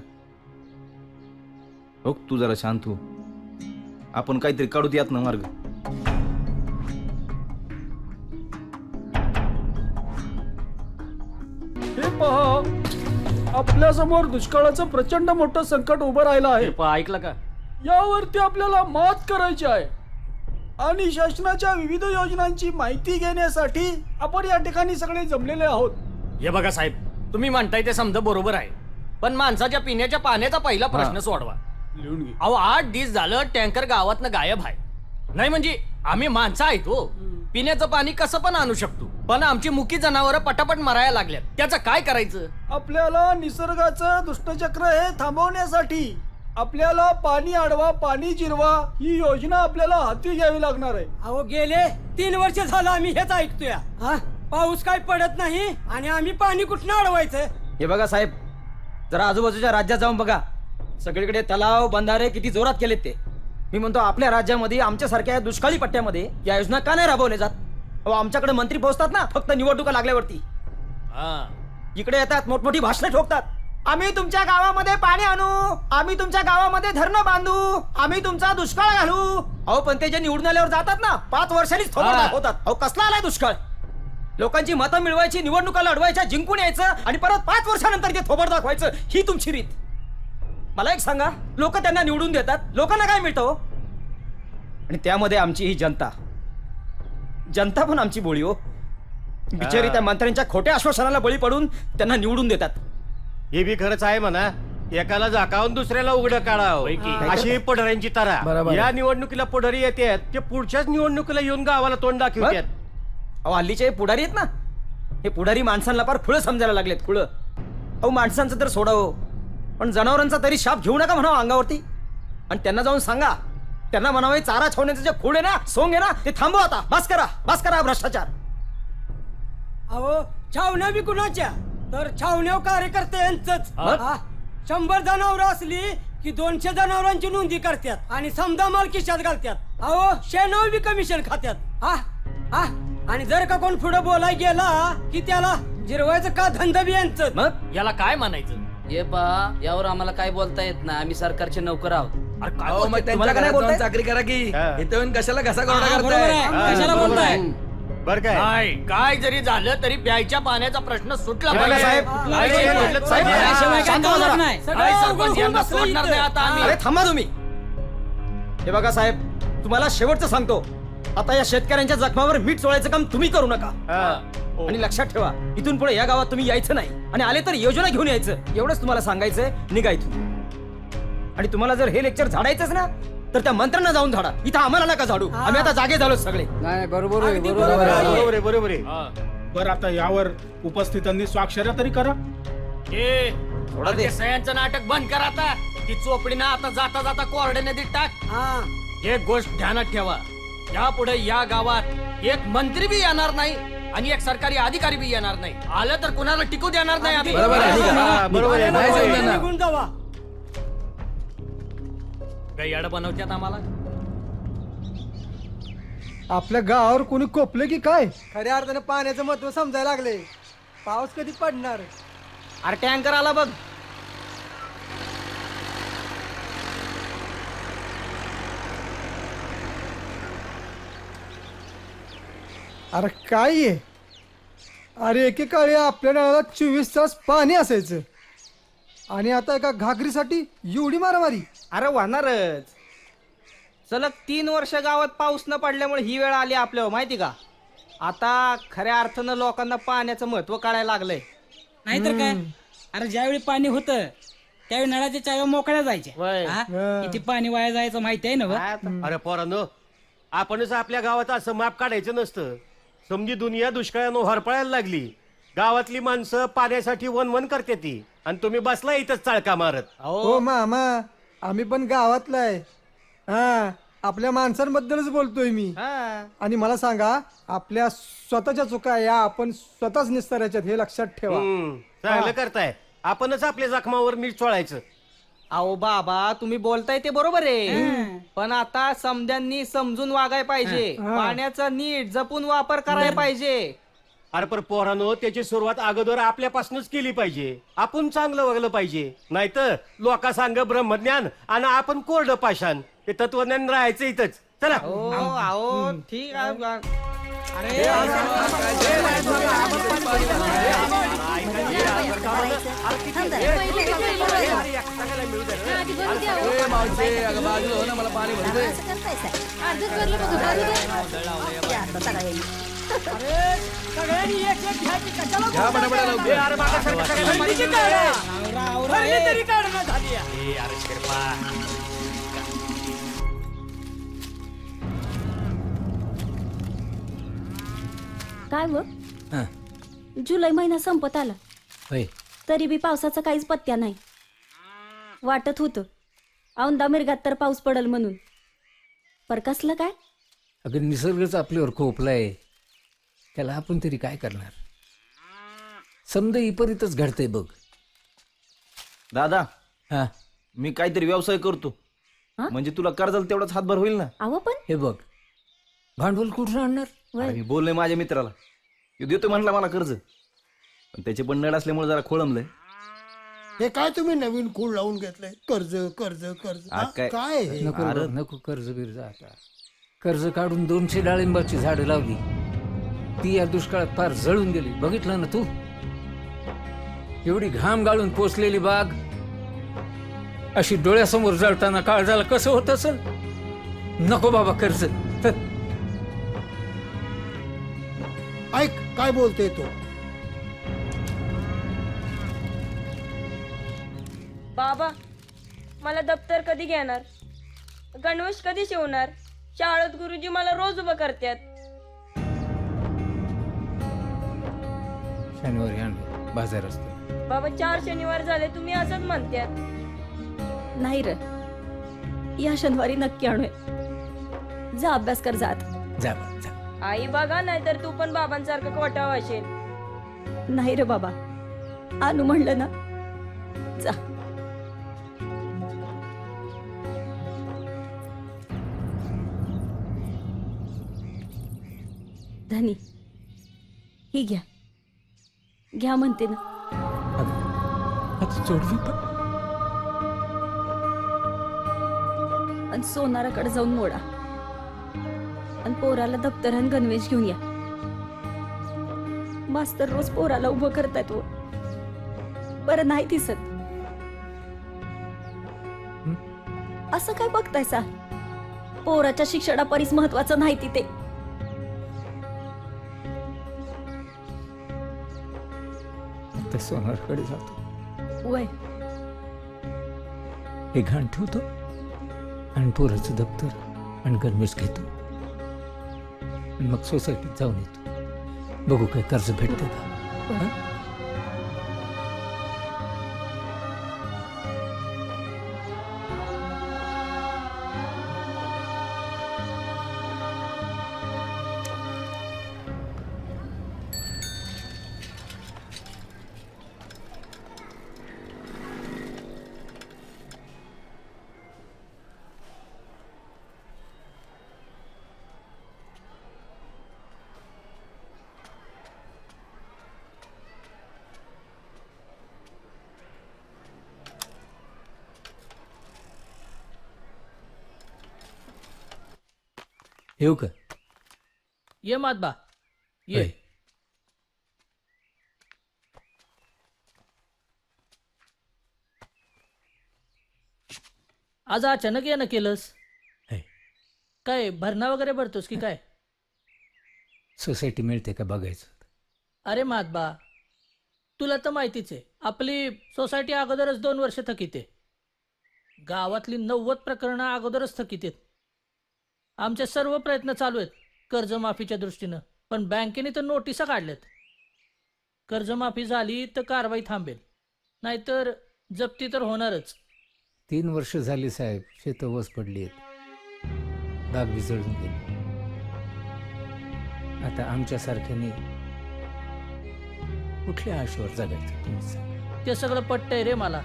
हो, तू जरा शांत हो. आपण काहीतरी काढूत यात ना मार्ग. हे पहा, आपल्या समोर दुष्काळाचं प्रचंड मोठं संकट उभं राहिलं आहे. ऐकलं का? यावरती आपल्याला मात करायची आहे आणि शासनाच्या विविध योजनांची माहिती घेण्यासाठी आपण या ठिकाणी सगळे जमलेले आहोत. हे बघा साहेब, तुम्ही म्हणताय ते समजा बरोबर आहे, पण माणसाच्या पिण्याच्या पाण्याचा पहिला प्रश्न सोडवा. लिहून घे. अहो 8 दिवस झालं टँकर गावातनं गायब आहे. नाही म्हणजे आम्ही माणसं आहेत हो, पिण्याचं पाणी कसं पण आणू शकतो, पण आमची मुकी जनावरं पटापट मरायला लागल्यात. त्याचं काय करायचं? आपल्याला निसर्गाचं दुष्टचक्र हे थांबवण्यासाठी आपल्याला पाणी अडवा पाणी जिरवा ही योजना आपल्याला हाती घ्यावी लागणार आहे. अहो गेले 3 वर्ष झालं आम्ही हेच ऐकतोय. पाऊस काय पडत नाही आणि आम्ही पाणी कुठनं अडवायचं? हे बघा साहेब, जरा आजूबाजूच्या राज्यात जाऊन बघा. सगळीकडे तलाव बंधारे किती जोरात केलेत ते. मी म्हणतो आपल्या राज्यामध्ये आमच्यासारख्या दुष्काळी पट्ट्यामध्ये या योजना का नाही राबवल्या जात? अहो आमच्याकडे मंत्री पोहोचतात ना फक्त निवडणुका लागल्यावरती. इकडे येतात मोठमोठी भाषणं ठोकतात आम्ही तुमच्या गावामध्ये पाणी आणू, आम्ही तुमच्या गावामध्ये धरणं बांधू, आम्ही तुमचा दुष्काळ घालू. अहो पण ते जे निवडून आल्यावर जातात ना 5 वर्षांनीच थोबडदार होतात. अहो कसला आलाय दुष्काळ? लोकांची मतं मिळवायची, निवडणुका लढवायच्या, जिंकून यायचं आणि परत 5 वर्षानंतर ते थोबड दाखवायचं, ही तुमची रीत. मला एक सांगा, लोक त्यांना निवडून देतात, लोकांना काय मिळतं हो? आणि त्यामध्ये आमची ही जनता पण आमची बोळी हो. बिचारी त्या मंत्र्यांच्या खोट्या आश्वासनाला बळी पडून त्यांना निवडून देतात. हे बी खरंच आहे म्हणा. एकाला झाकावून दुसऱ्याला उघडं काढावं अशी पुढाऱ्यांची तरा. बरोबर. या निवडणुकीला पुढारी येतात, ते पुढच्याच निवडणुकीला येऊन गावाला तोंड दाखवतात. अहो हल्लीचे हे पुढारी आहेत ना, हे पुढारी माणसांना फार खुळं समजायला लागलेत. खुळं. अहो माणसांचं तर सोडावं, पण जनावरांचा तरी शाप घेऊ नका म्हणावं अंगावरती. आणि त्यांना जाऊन सांगा, त्यांना म्हणावं चारा छावण्याचं जे खोड आहे ना, सोंग आहे ना, ते थांबवा आता. बस करा हा भ्रष्टाचार. अहो छावण्या बी कुणाच्या? तर छावण्या कार्यकर्ते यांचंच. मग? 100 जनावर असली की 200 जनावरांची नोंदी करतात आणि समजा माल खिशात घालतात. अहो शेणावर बी कमिशन खात्यात. आणि जर का कोण पुढे बोलाय गेला की त्याला जिरवायचं का धंदा बी यांचंच. मग याला काय म्हणायचं? ये पहा, यावर आम्हाला काय बोलता येत नाही, आम्ही सरकारचे नोकर आहोत. अरे काय अहो मग बोलताय? त्यांच्या घरात बोलताय? जाऊन चाकरी करा की हा. इथं येऊन कशाला घसा कोरडा बरोबर करताय? आहे. कशाला बोलताय? बर काय नाही, काय जरी झालं तरी प्यायच्या पाण्याचा प्रश्न सुटला हे बघा पाहिजे. साहेब, काय साहेब, बोलत साहेब, नाही? याशिवाय काय शांत व्हा चालत जरा. नाही. काय सरपंच यांना सोडणार नाही आता आम्ही. अरे थांबा तुम्ही. हे बघा साहेब, तुम्हाला शेवटचं सांगतो, आता या शेतकऱ्यांच्या जखमावर मीठ चोळायचं काम तुम्ही करू नका. आणि लक्षात ठेवा, इथून पुढे या गावात तुम्ही यायचं नाही, आणि आले तर योजना घेऊन यायचं. एवढंच तुम्हाला सांगायचंय. निघा इथून. आणि तुम्हाला जर हे लेक्चर झाडायचंच ना, तर त्या मंत्र्यांना जाऊन झाडा. इथं आम्हाला नका झाडू. आम्ही आता जागे झालो सगळे. नाही बरोबर आहे, बरोबर आहे, बरोबर आहे. बरं आता यावर उपस्थितांनी स्वाक्षऱ्या तरी करा. ए, थोडा दे. ते सह्यांचं नाटक बंद करा आता. ती चोपडी ना आता जाता जाता कोरडे नदीत टाक. एक गोष्ट ध्यानात ठेवा, यापुढे या गावात एक मंत्री बी येणार नाही आणि एक सरकारी अधिकारी बी येणार नाही. आलं तर कुणाला टिकू देणार नाही आम्ही. बरोबर आहे, निघा. हा, बरोबर आहे, नाही बरोबर आहे. समजा ना. निघून जावा. काही अड बनवतात आम्हाला. आपल्या गावावर कोणी कोपले की काय? खऱ्या अर्थाने पाण्याचं महत्व समजायला लागले. पाऊस कधी पडणार? अरे टँकर आला बघ. अरे काय आहे? अरे एकेकाळी आपल्या नळाला 24 तास पाणी असायचं, आणि आता एका घागरीसाठी एवढी मारामारी. अरे वाहणारच. सलग 3 वर्ष गावात पाऊस न पडल्यामुळे ही वेळ आली आपल्यावर, माहिती का? आता खऱ्या अर्थानं लोकांना पाण्याचं महत्व कळायला लागलंय. नाहीतर काय. अरे ज्यावेळी पाणी होतं त्यावेळी नळाच्या चाव्या मोकळ्या जायच्या. वय. हा? किती पाणी वाया जायचं माहिती आहे ना बा? काय आता? अरे पोरांनो, आपणच आपल्या गावात असं माप काढायचं नसतं. समजी दुनिया दुष्काळानं हरपळायला लागली, गावातली माणसं पाण्यासाठी वन करते ती, आणि तुम्ही बसला इथंच चाळका मारत. हो मामा, आम्ही पण गावातला आहे. हा, आपल्या माणसांबद्दलच बोलतोय मी. हा. आणि मला सांगा, आपल्या स्वतःच्या चुका या आपण स्वतःच निस्तारायच्यात, हे लक्षात ठेवा. चांगलं करताय. आपणच आपल्या जखमावर मीठ चोळायचं. अहो बाबा, तुम्ही बोलताय ते बरोबर आहे, पण आता समद्यांनी समजून वागाय पाहिजे. पाण्याचा नीट जपून वापर करायला पाहिजे. अरे पण पोरांनो, त्याची सुरुवात अगोदर आपल्यापासूनच केली पाहिजे. आपण चांगलं वागलं पाहिजे, नाहीतर लोका सांग ब्रह्मज्ञान आणि आपण कोरडं पाषाण. ते तत्वज्ञान राहायचं इथंच. चला. अहो ठीक आहे. ए, मावशे, अगं बाजूला हो ना, मला पाणी भरू दे. घ्या पटापटा लवकर. काय व हा, जुलै महिना संपत आला, होय. तरी बी पावसाचा काहीच पत्त्या नाही. वाटत होतं औंदा मिरगात तर पाऊस पडल म्हणून, पर कसलं काय. अगं निसर्गच आपल्यावर खोपलाय, त्याला आपण तरी काय करणार. समजा विपरीतच घडतंय बघ. दादा, हा, मी काहीतरी व्यवसाय करतो, हा? म्हणजे तुला कर्जाला तेवढाच हातभार होईल ना. अहो पण हे बघ, भांडवल कुठून आणणार? वय. मी बोललोय माझ्या मित्राला, देतो म्हटलं मला कर्ज, पण त्याचे पण नड असल्यामुळे जरा खोळंबलंय. हे काय तुम्ही नवीन खूळ लावून घेतलंय? कर्ज कर्ज कर्ज आज हा? काय- काय हे? नको रे, नको कर्ज बिर्ज आता. कर्ज काढून 200 डाळिंबाची झाडं लावली, ती या दुष्काळात फार जळून गेली. बघितलं ना तू, एवढी घाम गाळून पोचलेली बाग अशी डोळ्यासमोर जळताना काळजाला कसं होत असेल? नको बाबा कर्ज. ऐक काय बोलते तो. बाबा मला दप्तर कधी घेणार? गणवेश कधी शिवणार? शाळेत गुरुजी मला रोज उभं करतात. शनिवारी आणलं, बाजार असतो. बाबा 4 शनिवार झाले तुम्ही असंच म्हणतात. नाही र, या शनिवारी नक्की आणूया. जा अभ्यास कर जात. जा बा, जा. आई बघा नाही तर तू पण बाबांसारखं कोटाव असेल. नाही रे बाबा, आणू म्हणलं ना, जा. धनी ही घ्या, घ्या म्हणते ना. आता जोडवी पण. आणि सोनाराकडे जाऊन मोडा आणि पोराला दप्तर आणि गणवेश घेऊन या. मास्तर रोज पोराला उभं करतायत व बरं नाही दिसत. असं काय बघतायसा? पोराच्या शिक्षणापरीस महत्वाचं नाही तिथे. आता सोनारकडे जातो, वय हे घाण ठेवतो आणि पोराचं दप्तर आणि गणवेश घेतो आणि मग सोसायटीत जाऊन येतो. बघू काय कर्ज भेटते का. हं? येऊ का? ये मातबा ये. होय. आज अचानक येणं केलंस? है. काय भरणा वगैरे भरतोस की काय? सोसायटी मिळते का बघायचं. अरे मातबा, तुला तर माहितीच आहे आपली सोसायटी अगोदरच 2 वर्ष थकीत आहे. गावातली 90 प्रकरणं अगोदरच थकीत आहेत. आमचे सर्व प्रयत्न चालू आहेत कर्जमाफीच्या दृष्टीनं, पण बँकेने तर नोटिसा काढल्यात. कर्जमाफी झाली तर कारवाई थांबेल, नाहीतर जप्ती तर होणारच. 3 वर्ष झाली साहेब, शेतं वस पडली आहेत, बाग विजळून गेली. आता आमच्यासारख्याने कुठल्या आशेवर जगायचं तुम्ही सांगा. ते सगळं पटतंय रे मला,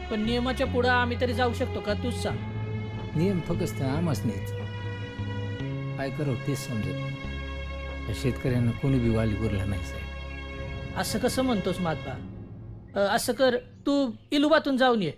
पण नियमाच्या पुढं आम्ही तरी जाऊ शकतो का? तूच सांग. नियम फक्त आम्हाच नाहीच, काय करावं तेच समजत नाही. या शेतकऱ्यांना कोणी बी वाली उरला नाही साहेब. असं कसं म्हणतोस मातबा? असं कर, तू इलुबातून जाऊन ये.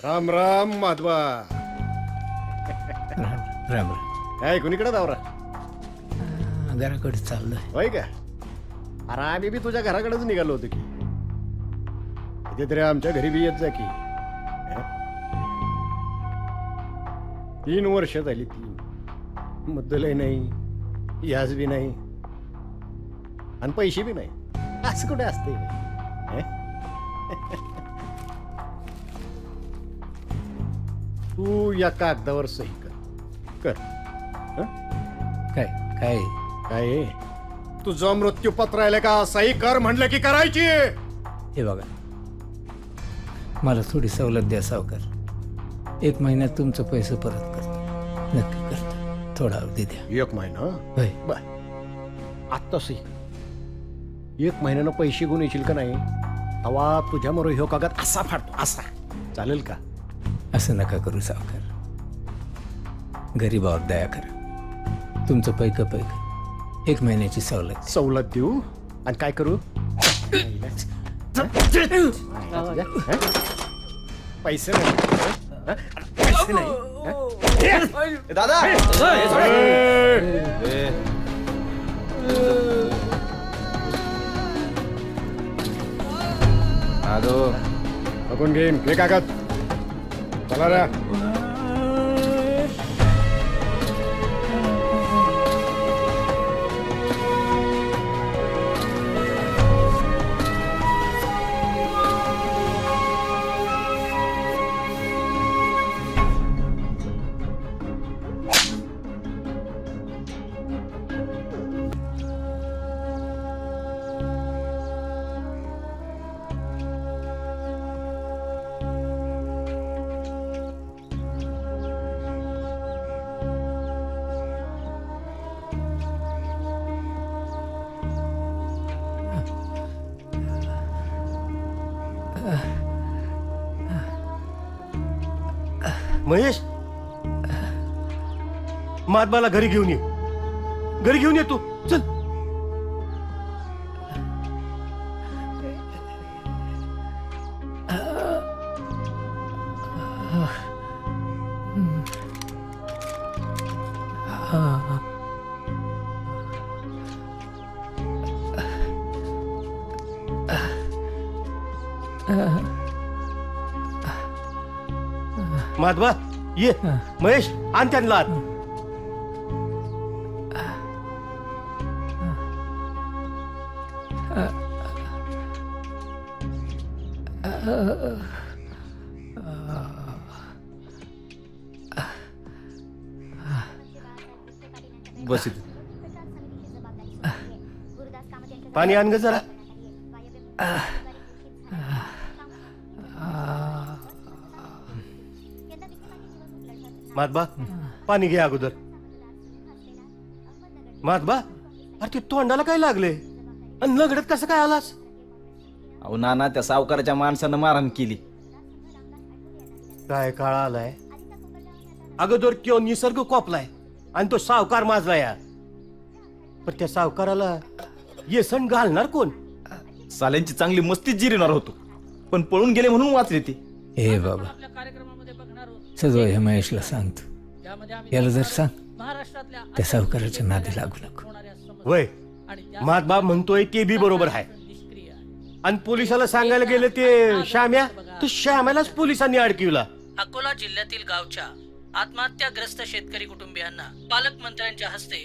राम राम माधवा. राम राम. काय कुणीकडे दावरा? घराकडे चाललोय. होय का? अरे आम्ही बी तुझ्या घराकडेच निघालो होतो की. इथे तरी आमच्या घरी बी येत जा की. 3 वर्ष झाली. 3 मुद्दलही नाही, याज बी नाही आणि पैसे बी नाही. असं कुठे असते? तू या कागदावर सही कर. काय काय काय तुझं मृत्यूपत्र राहिलं का? सही कर म्हणलं की करायची. हे बघा, मला थोडी सवलत द्या सावकार. 1 महिन्यात तुमचं पैसे परत करतो, नक्की करतो. थोडा अवधी द्या. 1 महिना होय. बर आत्ताशी 1 महिन्यानं पैसे घेऊन येशील का नाही तवा तुझ्यामोर ह्यो कागद असा फाडतो, असा. चालेल का? असं नका करू सावकार. गरीबावर दया करा. तुमचं पैक 1 महिन्याची सवलत. सवलत देऊ आणि काय करू? पैसे नाही. पैसे नाही. दादा बघून घेईन हे कागद. चला रे. महेश, महात्माला घरी घेऊन ये. घरी घेऊन ये तू. चल. महात्मा ये. महेश आण त्यांना आत. बस इथे. पाणी आण ग जरा. महात्मा पाणी घे अगोदर. महात्मा अरे ते तोंडाला काय लागले आणि लगडत कसं काय आलास? अहो नाना, त्या सावकाराच्या माणसानं मारहाण केली. काय काळ आलाय. अगोदर किंवा निसर्ग कोपलाय आणि तो सावकार माजला या. पण त्या सावकाराला येसन घालणार कोण? साल्यांची चांगली मस्तीच जिरणार होतो, पण पळून गेले म्हणून वाचले ते. हे बाबा, सजवा हे महेशला सांगतो. याला जर सांग त्या सावकाराच्या नादी लागू नको. वय महात्मा म्हणतोय ते बी बरोबर आहे. आणि पोलिसाला सांगायला गेले ते श्याम्या, तर श्याम्यालाच पोलिसांनी अडकिवला. अकोला जिल्ह्यातील गावच्या आत्महत्याग्रस्त शेतकरी कुटुंबियांना पालकमंत्र्यांच्या हस्ते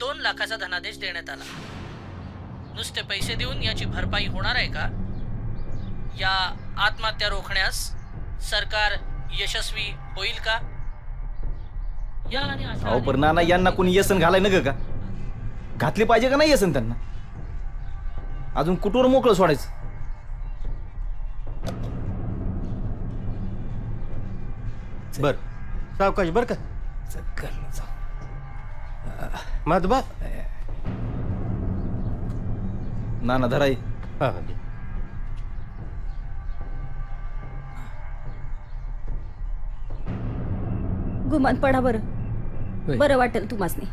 2 लाखाचा धनादेश देण्यात आला. नुसते पैसे देऊन याची भरपाई होणार आहे का? या आत्महत्या रोखण्यास सरकार यशस्वी होईल का? या आणि अशा अहो पण नाना, यांना कोणी येसन घालाय नग का? घातले पाहिजे का नाही येसन त्यांना? अजून कुठवर मोकळं सोडायचं? बर सावकाश बर का. महात्मा नाना धराई. हा गुमान पडा बरं. होय. बरं वाटेल तुम्हासनी.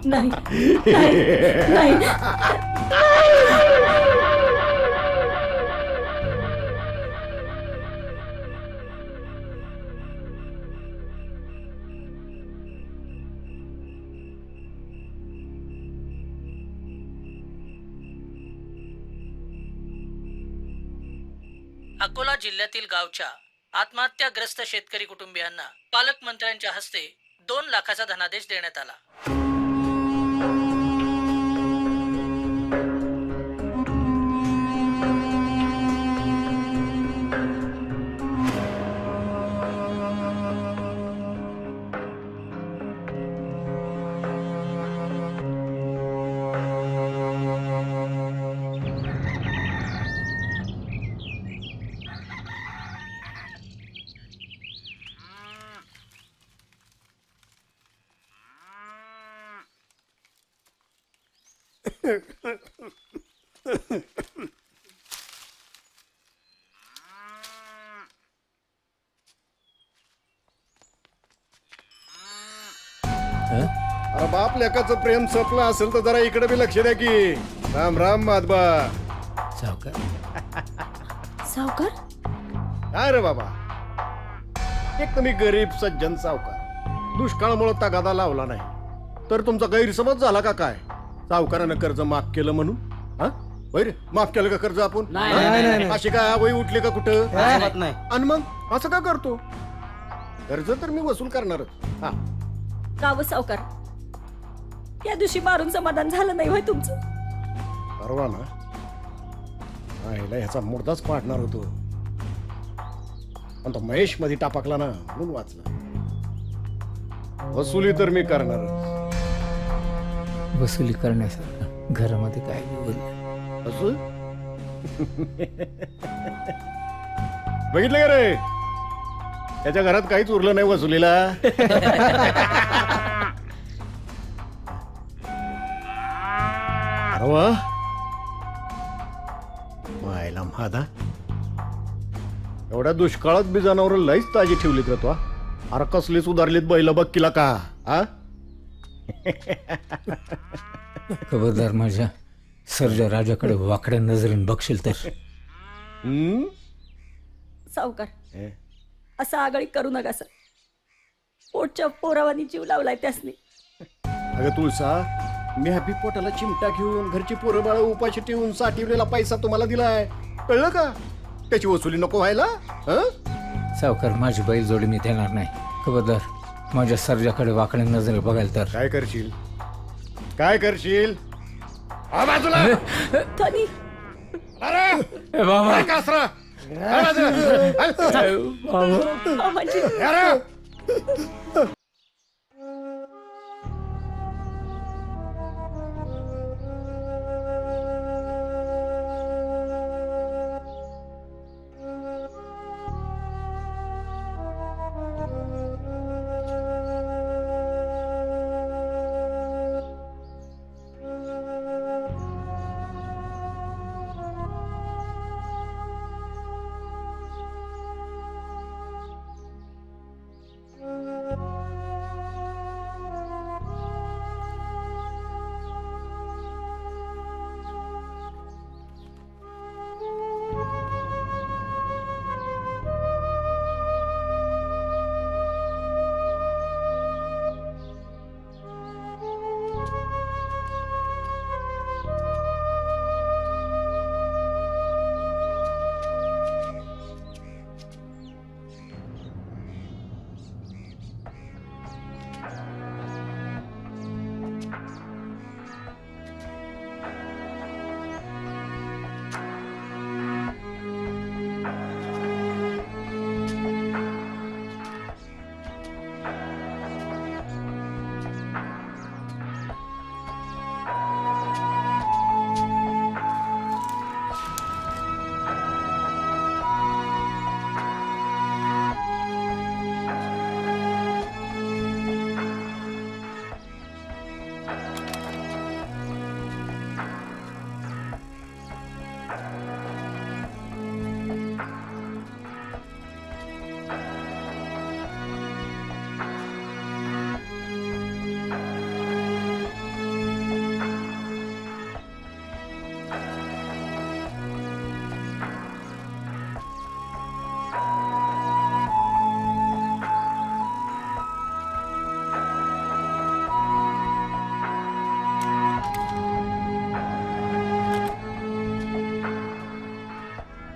नाही नाही नाही. अकोला जिल्ह्यातील गावच्या आत्महत्याग्रस्त शेतकरी कुटुंबियांना पालकमंत्र्यांच्या हस्ते 2 लाखाचा धनादेश देण्यात आला. अरे बाप लेकाचं प्रेम संपलं असेल तर जरा इकडे बी लक्ष द्या की. राम राम माधबा. सावकार सावकार काय रे बाबा, एक तर मी गरीब सज्जन सावकार, दुष्काळामुळे तगादा लावला नाही तर तुमचा गैरसमज झाला का काय? सावकारानं कर्ज माफ केलं म्हणून? हा रे, माफ केलं का कर्ज आपण? अशी काय वही उठली का कुठं? आणि मग असं का करतो? कर्ज तर मी वसूल करणारच. हा गाव सावकार, या दिवशी मारून समाधान झालं नाही होय तुमचं? परवा ना आईला ह्याचा मुर्दाच पाडणार होतो, पण तो महेश मध्ये टापकला ना म्हणून वाचला. वसुली तर मी करणारच. वसुली करण्यासारखं घरामध्ये काय बोललं? वसूल बघितलं का रे, त्याच्या घरात काहीच उरलं नाही वसुलीला. अरे वा, मायला मादा, एवढ्या दुष्काळात बी जनावर लईच ताजी ठेवलीत रे तो. अरे कसलीच उदारलीत बैल बघ किला का. हा खबरदार, माझ्या सर्जा राजाकडे वाकड्या नजरेने बघशील तर. सावकार, असं आगळी करू नका सर. पोटच्या पोरावानी जीव लावलाय त्यासनी. अगं तुळसा, मी हॅपी पोटाला चिमटा घेऊन घरची पोरं बाळ उपाशी ठेवून साठवलेला पैसा तुम्हाला दिलाय, कळलं का? त्याची वसुली नको व्हायला. सावकार, माझी बैल जोडी मी देणार नाही. खबरदार, माझ्या सर्जाकडे वाकड्या नजरेने बघायला तर. काय करशील? काय करशील? बाजूला धनी, अरे बाबा, काय कासरा? मामाजी.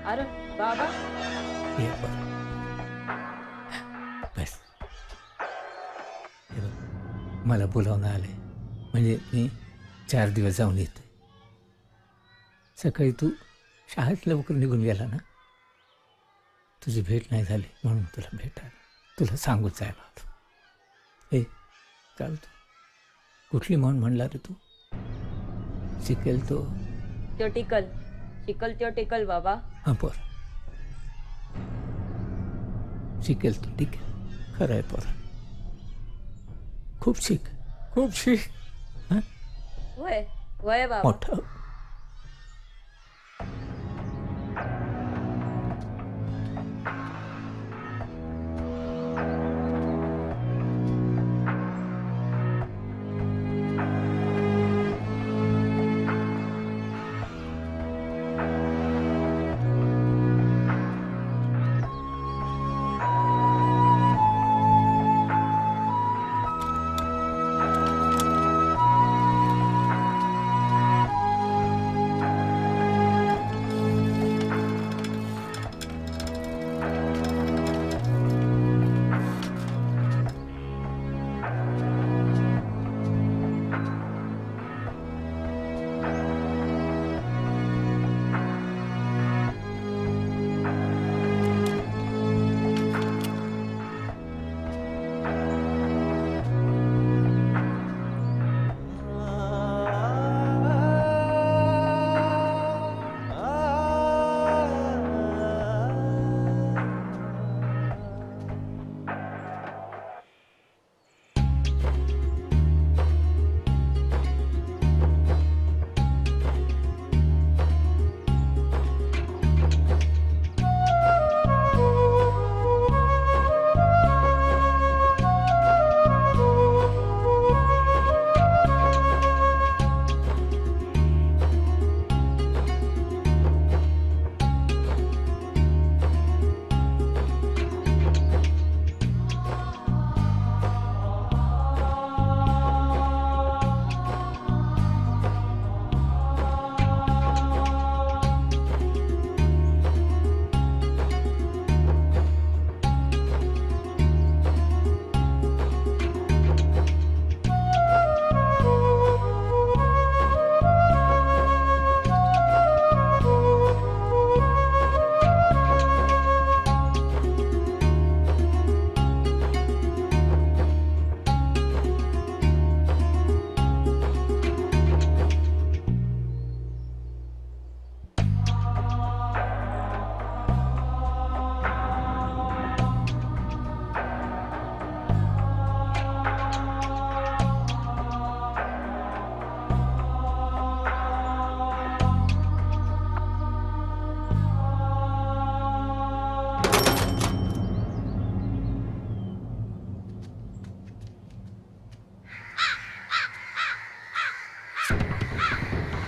अरे बाबा, मला बोलावणं आले म्हणजे मी 4 दिवस जाऊन येतो. सकाळी तू शाळेत लवकर निघून गेला ना, तुझी भेट नाही झाली म्हणून तुला भेटायला तुला सांगून जायला होतं. हे चाल तू कुठली म्हण म्हणला रे तू? शिकेल तो टिकल शिकल त्यो टिकल बाबा. हां पोर शिकेल तू, ठीक आहे, खरं आहे पोर. खूप शिक हां वय वय बाबा. मोठं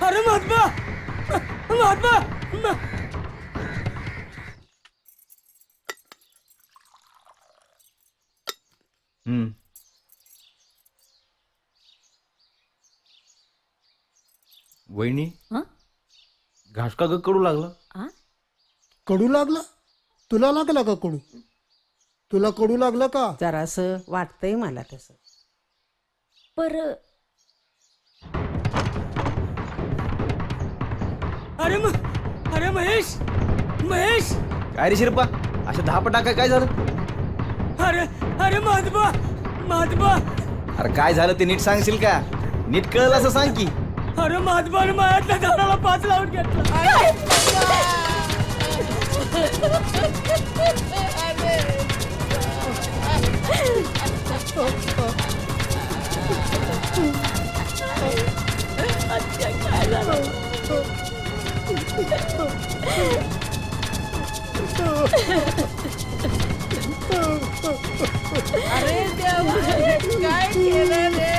अरे महात्मा महात्मा वहिनी हं? घास का ग कडू लागला? आ? कडू लागला? तुला लागला का कडू? तुला कडू लागलं का? जरासं वाटतंय मला तसं. पर अरे महेश महेश काय रे शिरपा, अशा 10 पटा काय झालं? अरे महात्मा महात्मा अरे काय झालं ते नीट सांगशील का? नीट कळलं असं सांग की. अरे महात्माने माझ्या झाडाला 5 लावून घेतला. अरे देवा, काय केलं रे?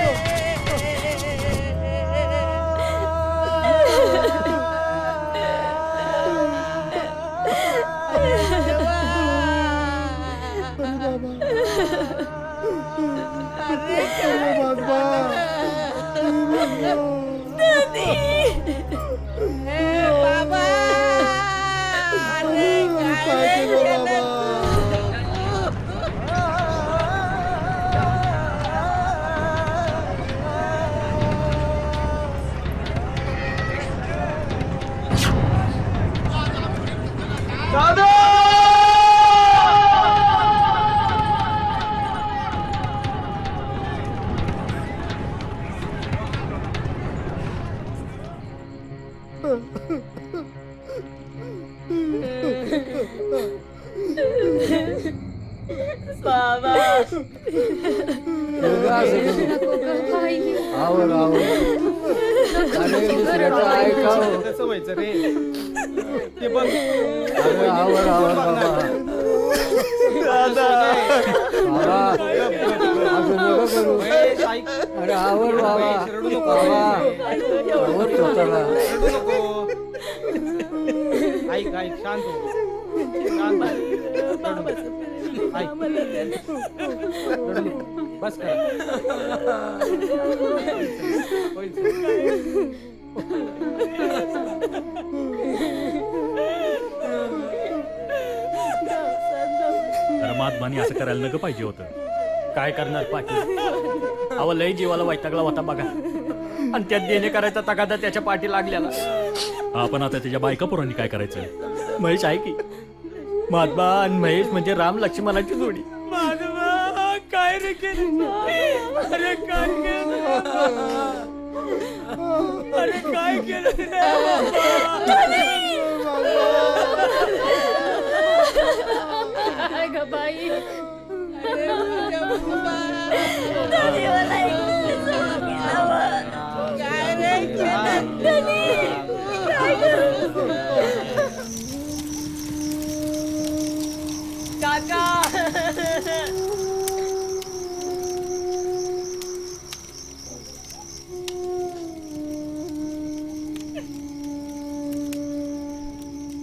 काय केलं बाबा? बाबा आवर आवर अरे दुसऱ्याचं ऐकावं. कसं व्हायचं रे ते बघ अरे आवर आवर बाबा बाबा असं नका करू. अरे आवर बाबा बाबा आवर स्वतःला. ऐक ऐक शांत हो. शांत हो. ऐक. रडू नको. बस करा. होईल. परमात्माने असं करायला नको पाहिजे होतं. काय करणार पाटील? अहो लय जीवाला वैतागला होता बघा, आणि त्यात देणे करायचा तगादा त्याच्या पाठी लागलेला. आपण आता त्याच्या बायका पोरांनी काय करायचं? महेश आहे की महात्मा आणि महेश म्हणजे राम लक्ष्मणाची जोडी. काय रे केलं? अरे काय केलं? अरे काय केलं? अगं बाई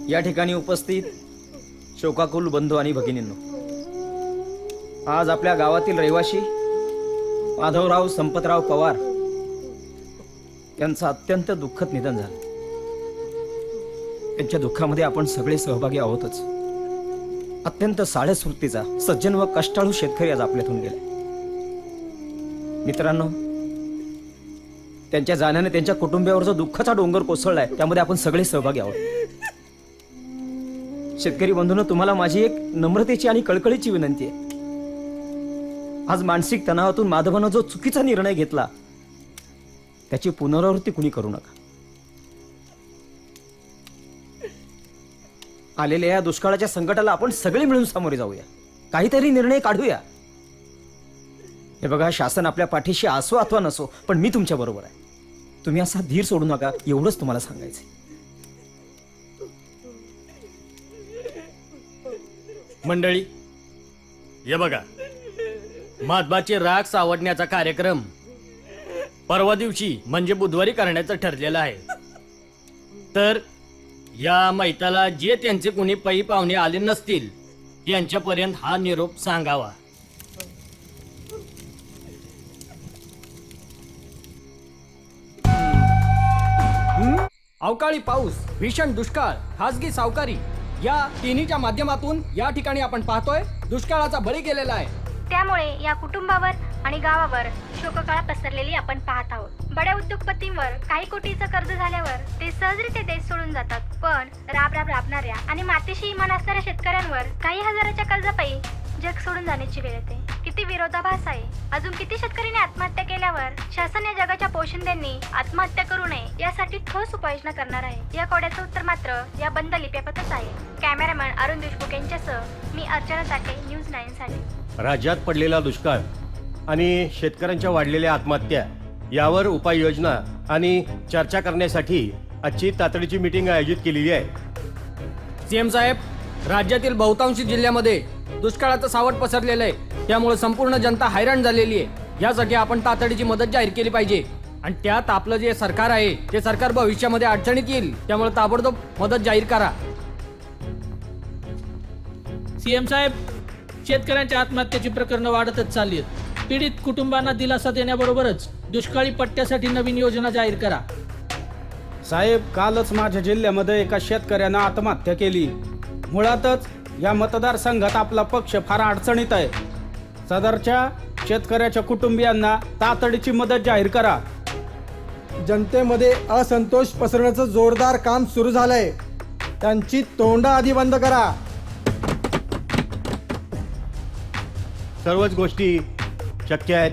या ठिकाणी उपस्थित शोकाकुल बंधू आणि भगिनींनो, आज आपल्या गावातील रहिवाशी माधवराव संपतराव पवार यांचं अत्यंत दुःखद निधन झालं. त्यांच्या दुःखामध्ये आपण सगळे सहभागी आहोतच. अत्यंत साळस वृत्तीचा सज्जन व कष्टाळू शेतकरी आज आपल्यातून गेला. मित्रांनो, त्यांच्या जाण्याने त्यांच्या कुटुंबियावर जो दुःखाचा डोंगर कोसळलाय त्यामध्ये आपण सगळे सहभागी आहोत. शेतकरी बंधूंनो, तुम्हाला माझी एक नम्रतेची आणि कळकळीची विनंती आहे. आज मानसिक तणावातून माधवानं जो चुकीचा निर्णय घेतला त्याची पुनरावृत्ती कुणी करू नका. आलेल्या या दुष्काळाच्या संकटाला आपण सगळे मिळून सामोरे जाऊया, काहीतरी निर्णय काढूया. हे बघा, शासन आपल्या पाठीशी असो अथवा नसो, पण मी तुमच्या बरोबर आहे. तुम्ही असा धीर सोडू नका, एवढंच तुम्हाला सांगायचं. मंडळी, हे बघा, महात्माची राग सावडण्याचा कार्यक्रम परवा दिवशी म्हणजे बुधवारी करण्याचं ठरलेलं आहे. तर या मैताला जे त्यांचे कोणी पै पाहुणे आले नसतील यांच्यापर्यंत हा निरोप सांगावा. अवकाळी पाऊस, भीषण दुष्काळ, खासगी सावकारी या तिन्हीच्या माध्यमातून या ठिकाणी आपण पाहतोय दुष्काळाचा बळी गेलेला आहे. त्यामुळे या कुटुंबावर आणि गावावर शोककळा पसरलेली आपण पाहत आहोत. बड्या उद्योगपतींवर काही कोटीचं कर्ज झाल्यावर ते सहजरित्या देश सोडून जातात, पण राबणाऱ्या आणि मातीशी इमान असणाऱ्या शेतकऱ्यांवर काही हजाराच्या कर्जापायी जग सोडून जाण्याची वेळ येते. किती विरोधाभास आहे. अजून किती शेतकऱ्यांनी आत्महत्या केल्यावर शासन या जगाच्या पोशिंद्यांनी आत्महत्या करू नये यासाठी ठोस उपाययोजना करणार आहे. या कोड्याचं उत्तर मात्र या बंद लिप्यापतच आहे. कॅमेरामॅन अरुण देशमुख यांच्यासह मी अर्चना ताटे, न्यूज 9 साठी. राज्यात पडलेला दुष्काळ आणि शेतकऱ्यांच्या वाढलेल्या आत्महत्या यावर उपाययोजना आणि चर्चा करण्यासाठी आजची तातडीची मीटिंग आयोजित केलेली आहे. सीएम साहेब, राज्यातील बहुतांशी जिल्ह्यामध्ये दुष्काळाचं सावट पसरलेलं आहे. त्यामुळे संपूर्ण जनता हैराण झालेली आहे. यासाठी आपण तातडीची मदत जाहीर केली पाहिजे. आणि त्यात आपलं जे सरकार आहे ते सरकार भविष्यामध्ये अडचणीत येईल. त्यामुळे ताबडतोब मदत जाहीर करा. सीएम साहेब, शेतकऱ्यांच्या आत्महत्येची प्रकरणं वाढतच चालली आहेत. पीडित कुटुंबांना दिलासा देण्याबरोबरच दुष्काळी पट्ट्यासाठी नवीन योजना जाहीर करा. साहेब, कालच माझ्या जिल्ह्यामध्ये एका शेतकऱ्यानं आत्महत्या केली. मुळातच या मतदारसंघात आपला पक्ष फार अडचणीत आहे. सदरच्या शेतकऱ्याच्या कुटुंबियांना तातडीची मदत जाहीर करा. जनतेमध्ये असंतोष पसरण्याचं जोरदार काम सुरू झालंय. त्यांची तोंड आधी बंद करा. सर्वच गोष्टी शक्य आहेत.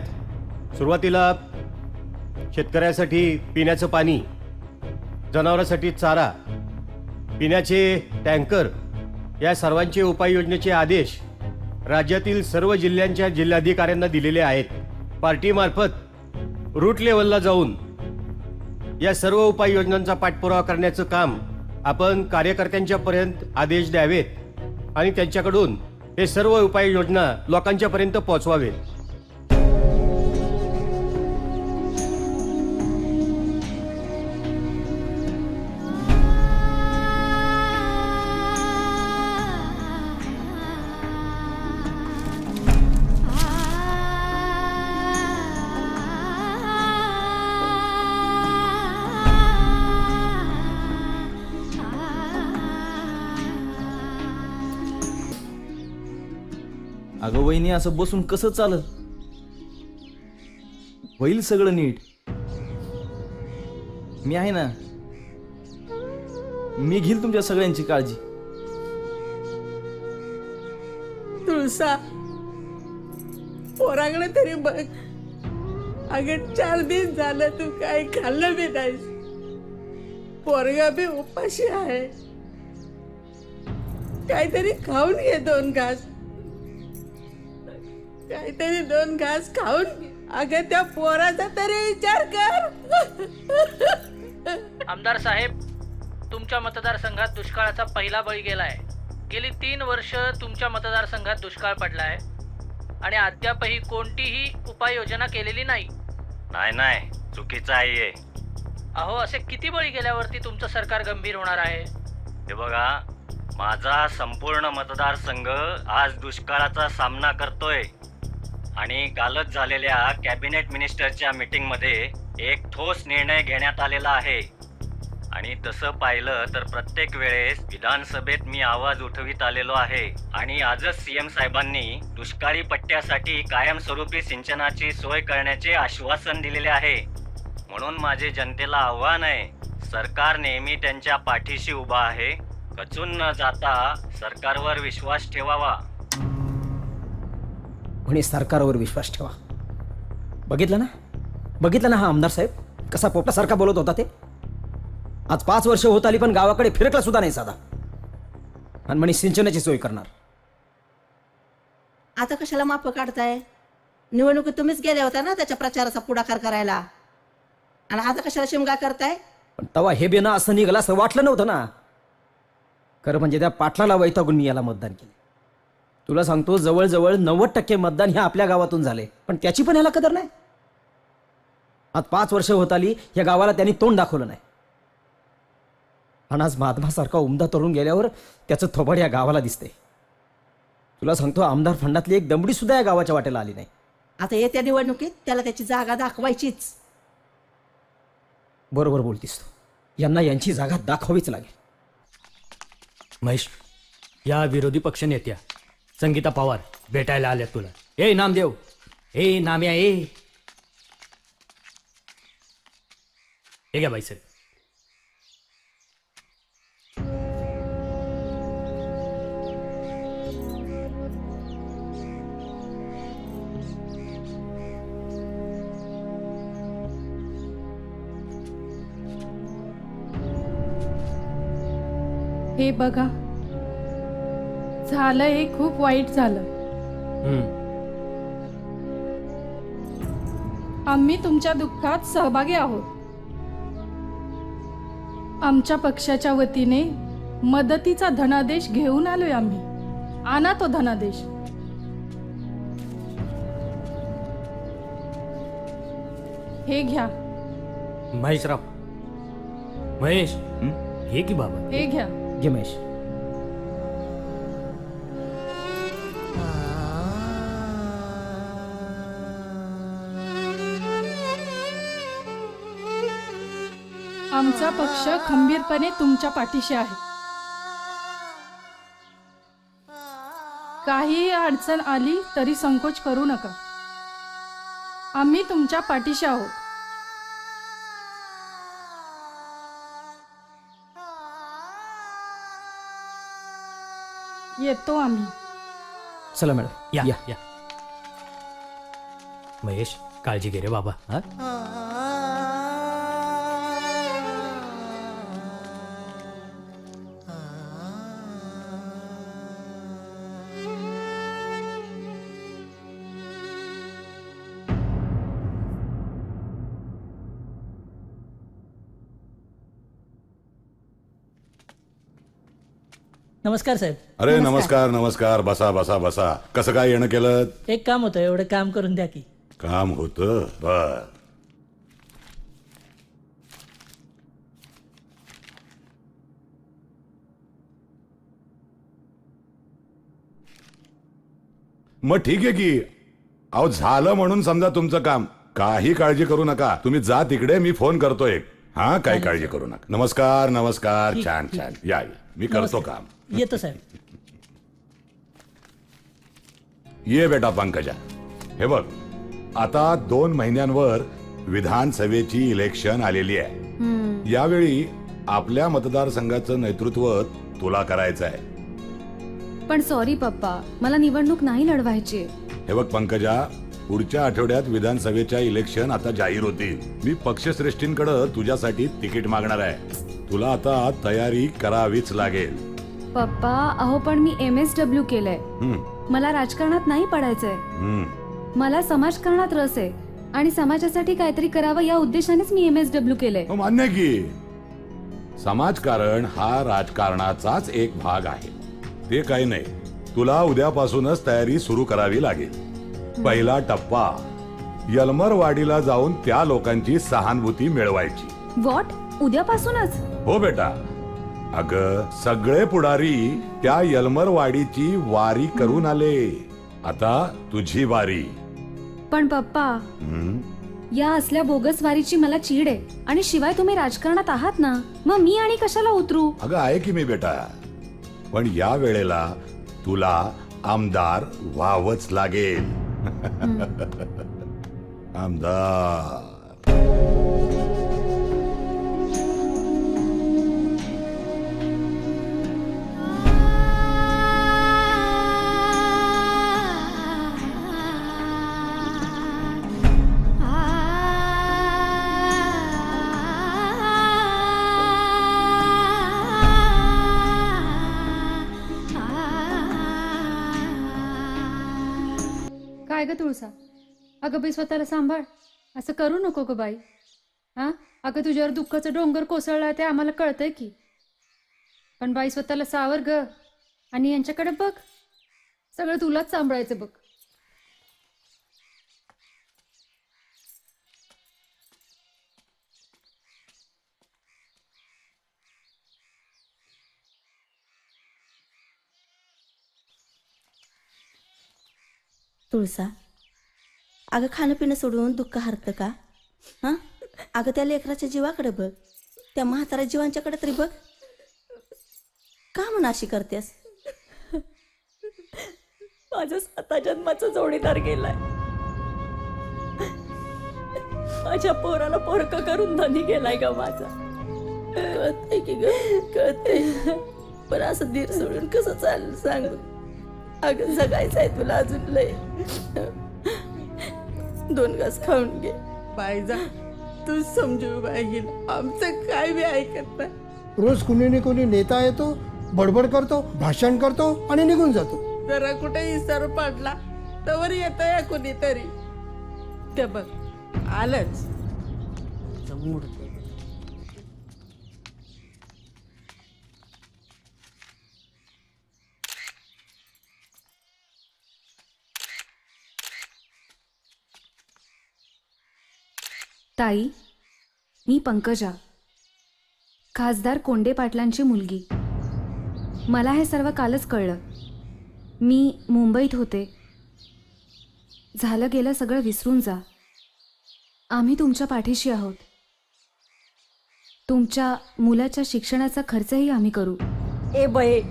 सुरुवातीला शेतकऱ्यासाठी पिण्याचं पाणी जनावरांसाठी चारा, पिण्याचे टँकर या सर्वांचे उपाययोजनेचे आदेश राज्यातील सर्व जिल्ह्यांच्या जिल्हाधिकाऱ्यांना दिलेले आहेत. पार्टीमार्फत रूट लेवलला जाऊन या सर्व उपाययोजनांचा पाठपुरावा करण्याचं काम आपण कार्यकर्त्यांच्या पर्यंत आदेश द्यावेत आणि त्यांच्याकडून हे सर्व उपाययोजना लोकांच्या पर्यंत पोहोचवावेत. अगं वहिनी, असं बसून कसं चालत? होईल सगळं नीट. मी आहे ना, मी घेईल तुमच्या सगळ्यांची काळजी. तुळसा, पोराकडे तरी बघ. अगं 4 दिवस झालं तू काय खाल्लं बी नाहीस. पोरगा बी उपाशी आहे. काहीतरी खाऊन घे 2 घास. काहीतरी 2 घास खाऊन घे. अगं त्या पोराचा तरी विचार कर. आमदार साहेब, तुमच्या मतदारसंघात दुष्काळाचा पहिला बळी गेलाय. गेली 3 वर्ष तुमच्या मतदारसंघात दुष्काळ पडलाय आणि अद्यापही कोणतीही उपाययोजना केलेली नाही. नाही, चुकीचं आहे. अहो, असे किती बळी गेल्यावरती तुमचं सरकार गंभीर होणार आहे? हे बघा, माझा संपूर्ण मतदारसंघ आज दुष्काळाचा सामना करतोय आणि कालच झालेल्या कॅबिनेट मिनिस्टरच्या मीटिंगमध्ये एक ठोस निर्णय घेण्यात आलेला आहे. आणि तसं पाहिलं तर प्रत्येक वेळेस विधानसभेत मी आवाज उठवित आलेलो आहे आणि आजच सीएम साहेबांनी दुष्काळी पट्ट्यासाठी कायमस्वरूपी सिंचनाची सोय करण्याचे आश्वासन दिलेले आहे. म्हणून माझे जनतेला आव्हान आहे, सरकार नेहमी त्यांच्या पाठीशी उभा आहे. खचून न जाता सरकारवर विश्वास ठेवावा. म्हणे सरकारवर विश्वास ठेवा. बघितलं ना हा आमदार साहेब कसा पोपटासारखा बोलत होता ते. आज 5 वर्ष होत आली पण गावाकडे फिरकला सुद्धा नाही साधा. आणि म्हणे सिंचनाची सोय करणार. आता कशाला माप काढताय? निवडणुकीत तुम्हीच गेल्या होता ना त्याच्या प्रचाराचा पुढाकार करायला. आणि आता कशाला शिमगा करताय? पण तेव्हा हे बेना असं निघालं असं वाटलं नव्हतं ना. खरं म्हणजे त्या पाटलाला वैतागून मी याला मतदान केलं. तुला सांगतो, जवळजवळ 90% मतदान हे आपल्या गावातून झाले, पण त्याची पण ह्याला कदर नाही. आज 5 वर्ष होत आली या गावाला त्यांनी तोंड दाखवलं नाही. आणि आज महात्मासारखा उमदा तरुण गेल्यावर त्याचं थोबाड या गावाला दिसते. तुला सांगतो, आमदार फंडातली एक दमडी सुद्धा या गावाच्या वाटेला आली नाही. आता येत्या निवडणुकीत त्याला त्याची जागा दाखवायचीच. बरोबर बोलतीस तू. यांना यांची जागा दाखवावीच लागेल. महेश, या विरोधी पक्ष नेत्या संगीता पवार भेटायला आल्या तुला. ए नामदेव, ए नाम्या, हे घ्या बाई साहेब. हे बघा, झालं हे खूप वाईट झालं. आम्ही तुमच्या दुःखात सहभागी आहोत. आमच्या पक्षाच्या वतीने मदतीचा धनादेश घेऊन आलोय आम्ही. आणा तो धनादेश. हे घ्या. महेशराव, महेश, हे की बाबा, हे घ्या. घे महेश. आमचा पक्ष खंबीरपणे तुमच्या पाठीशी आहे. काहीही अडचण आली तरी संकोच करू नका. आम्ही तुमच्या पाठीशी आहोत. येतो आम्ही. चला मॅडम, या या. महेश, काळजी घे रे बाबा. हा, नमस्कार साहेब. अरे नमस्कार नमस्कार. बसा बसा बसा. कसं काय येणं केलं? एक काम होतं, एवढं काम करून द्या की. काम होतं बर. मग ठीक आहे की. अहो झालं म्हणून समजा तुमचं काम. काही काळजी करू नका. तुम्ही जा तिकडे, मी फोन करतोय. हा काही काळजी करू नका. नमस्कार नमस्कार. ठीक, छान ठीक. छान. या या. मी करतो नमस्कार. काम. येतो साहेब. ये बेटा पंकजा. हे बघ, आता 2 महिन्यांवर विधानसभेची इलेक्शन आलेली आहे. यावेळी आपल्या मतदारसंघाचं नेतृत्व तुला करायचं आहे. पण सॉरी पप्पा, मला निवडणूक नाही लढवायची. हे बघ पंकजा, पुढच्या आठवड्यात विधानसभेच्या इलेक्शन आता जाहीर होतील. मी पक्षश्रेष्ठींकडे तुझ्यासाठी तिकीट मागणार आहे. तुला आता तयारी करावीच लागेल. पप्पा अहो, पण मी MSW केलंय. मला राजकारणात नाही पडायचंय. मला समाजकारणात रस आहे आणि समाजासाठी काहीतरी करावं या उद्देशानेच मी MSW केलंय. मान्य की समाजकारण हा राजकारणाचाच एक भाग आहे. ते काही नाही, तुला उद्यापासूनच तयारी सुरू करावी लागेल. पहिला टप्पा, यलमरवाडीला जाऊन त्या लोकांची सहानुभूती मिळवायची. व्हॉट? उद्यापासूनच? हो बेटा. अग सगळे पुढारी त्या यलमरवाडीची वारी करून आले. आता तुझी वारी. पण पप्पा, या असल्या बोगस वारीची मला चीड आहे. आणि शिवाय तुम्ही राजकारणात आहात ना, मग मी आणि कशाला उतरू? अगं आहे की मी बेटा. पण या वेळेला तुला आमदार व्हावंच लागेल. आमदार. काय ग तुळसा, अगं बाई स्वतःला सांभाळ. असं करू नको ग बाई. हा अगं, तुझ्यावर दुःखाचं डोंगर कोसळला ते आम्हाला कळतंय की. पण बाई स्वतःला सावर ग. आणि यांच्याकडे बघ, सगळं तुलाच सांभाळायचं बघ. तुळसा, अगं खाणं पिणं सोडून दुःख हरतं का? हां, अगं त्या लेकराच्या जीवाकडे बघ, त्या म्हाताऱ्या जीवांच्याकडे तरी बघ. का म्हणून अशी करतेस? माझा 7 जन्माचा जोडीदार गेलाय. माझ्या पोराला पोरकं करून धनी गेलाय ग माझा. कळतंय की ग, कळतंय. पण असं धीर सोडून कसं चालेल सांग. अगं जगायचंय तुला अजून लय. 2 घास खाऊन घे. बाई जा, तू समजू बाई गेल. आमचं काय बी ऐकत नाही. रोज कुणी ना कोणी नेता येतो, बडबड करतो, भाषण करतो आणि निघून जातो. जरा कुठे इसर पडला तर येत या कुणीतरी. ते बघ आलंच. मूड ताई, मी पंकजा, खासदार कोंडे पाटलांची मुलगी. मला हे सर्व कालच कळलं. मी मुंबईत होते. झालं गेलं सगळं विसरून जा. आम्ही तुमच्या पाठीशी आहोत. तुमच्या मुलाच्या शिक्षणाचा खर्चही आम्ही करू. ए बये,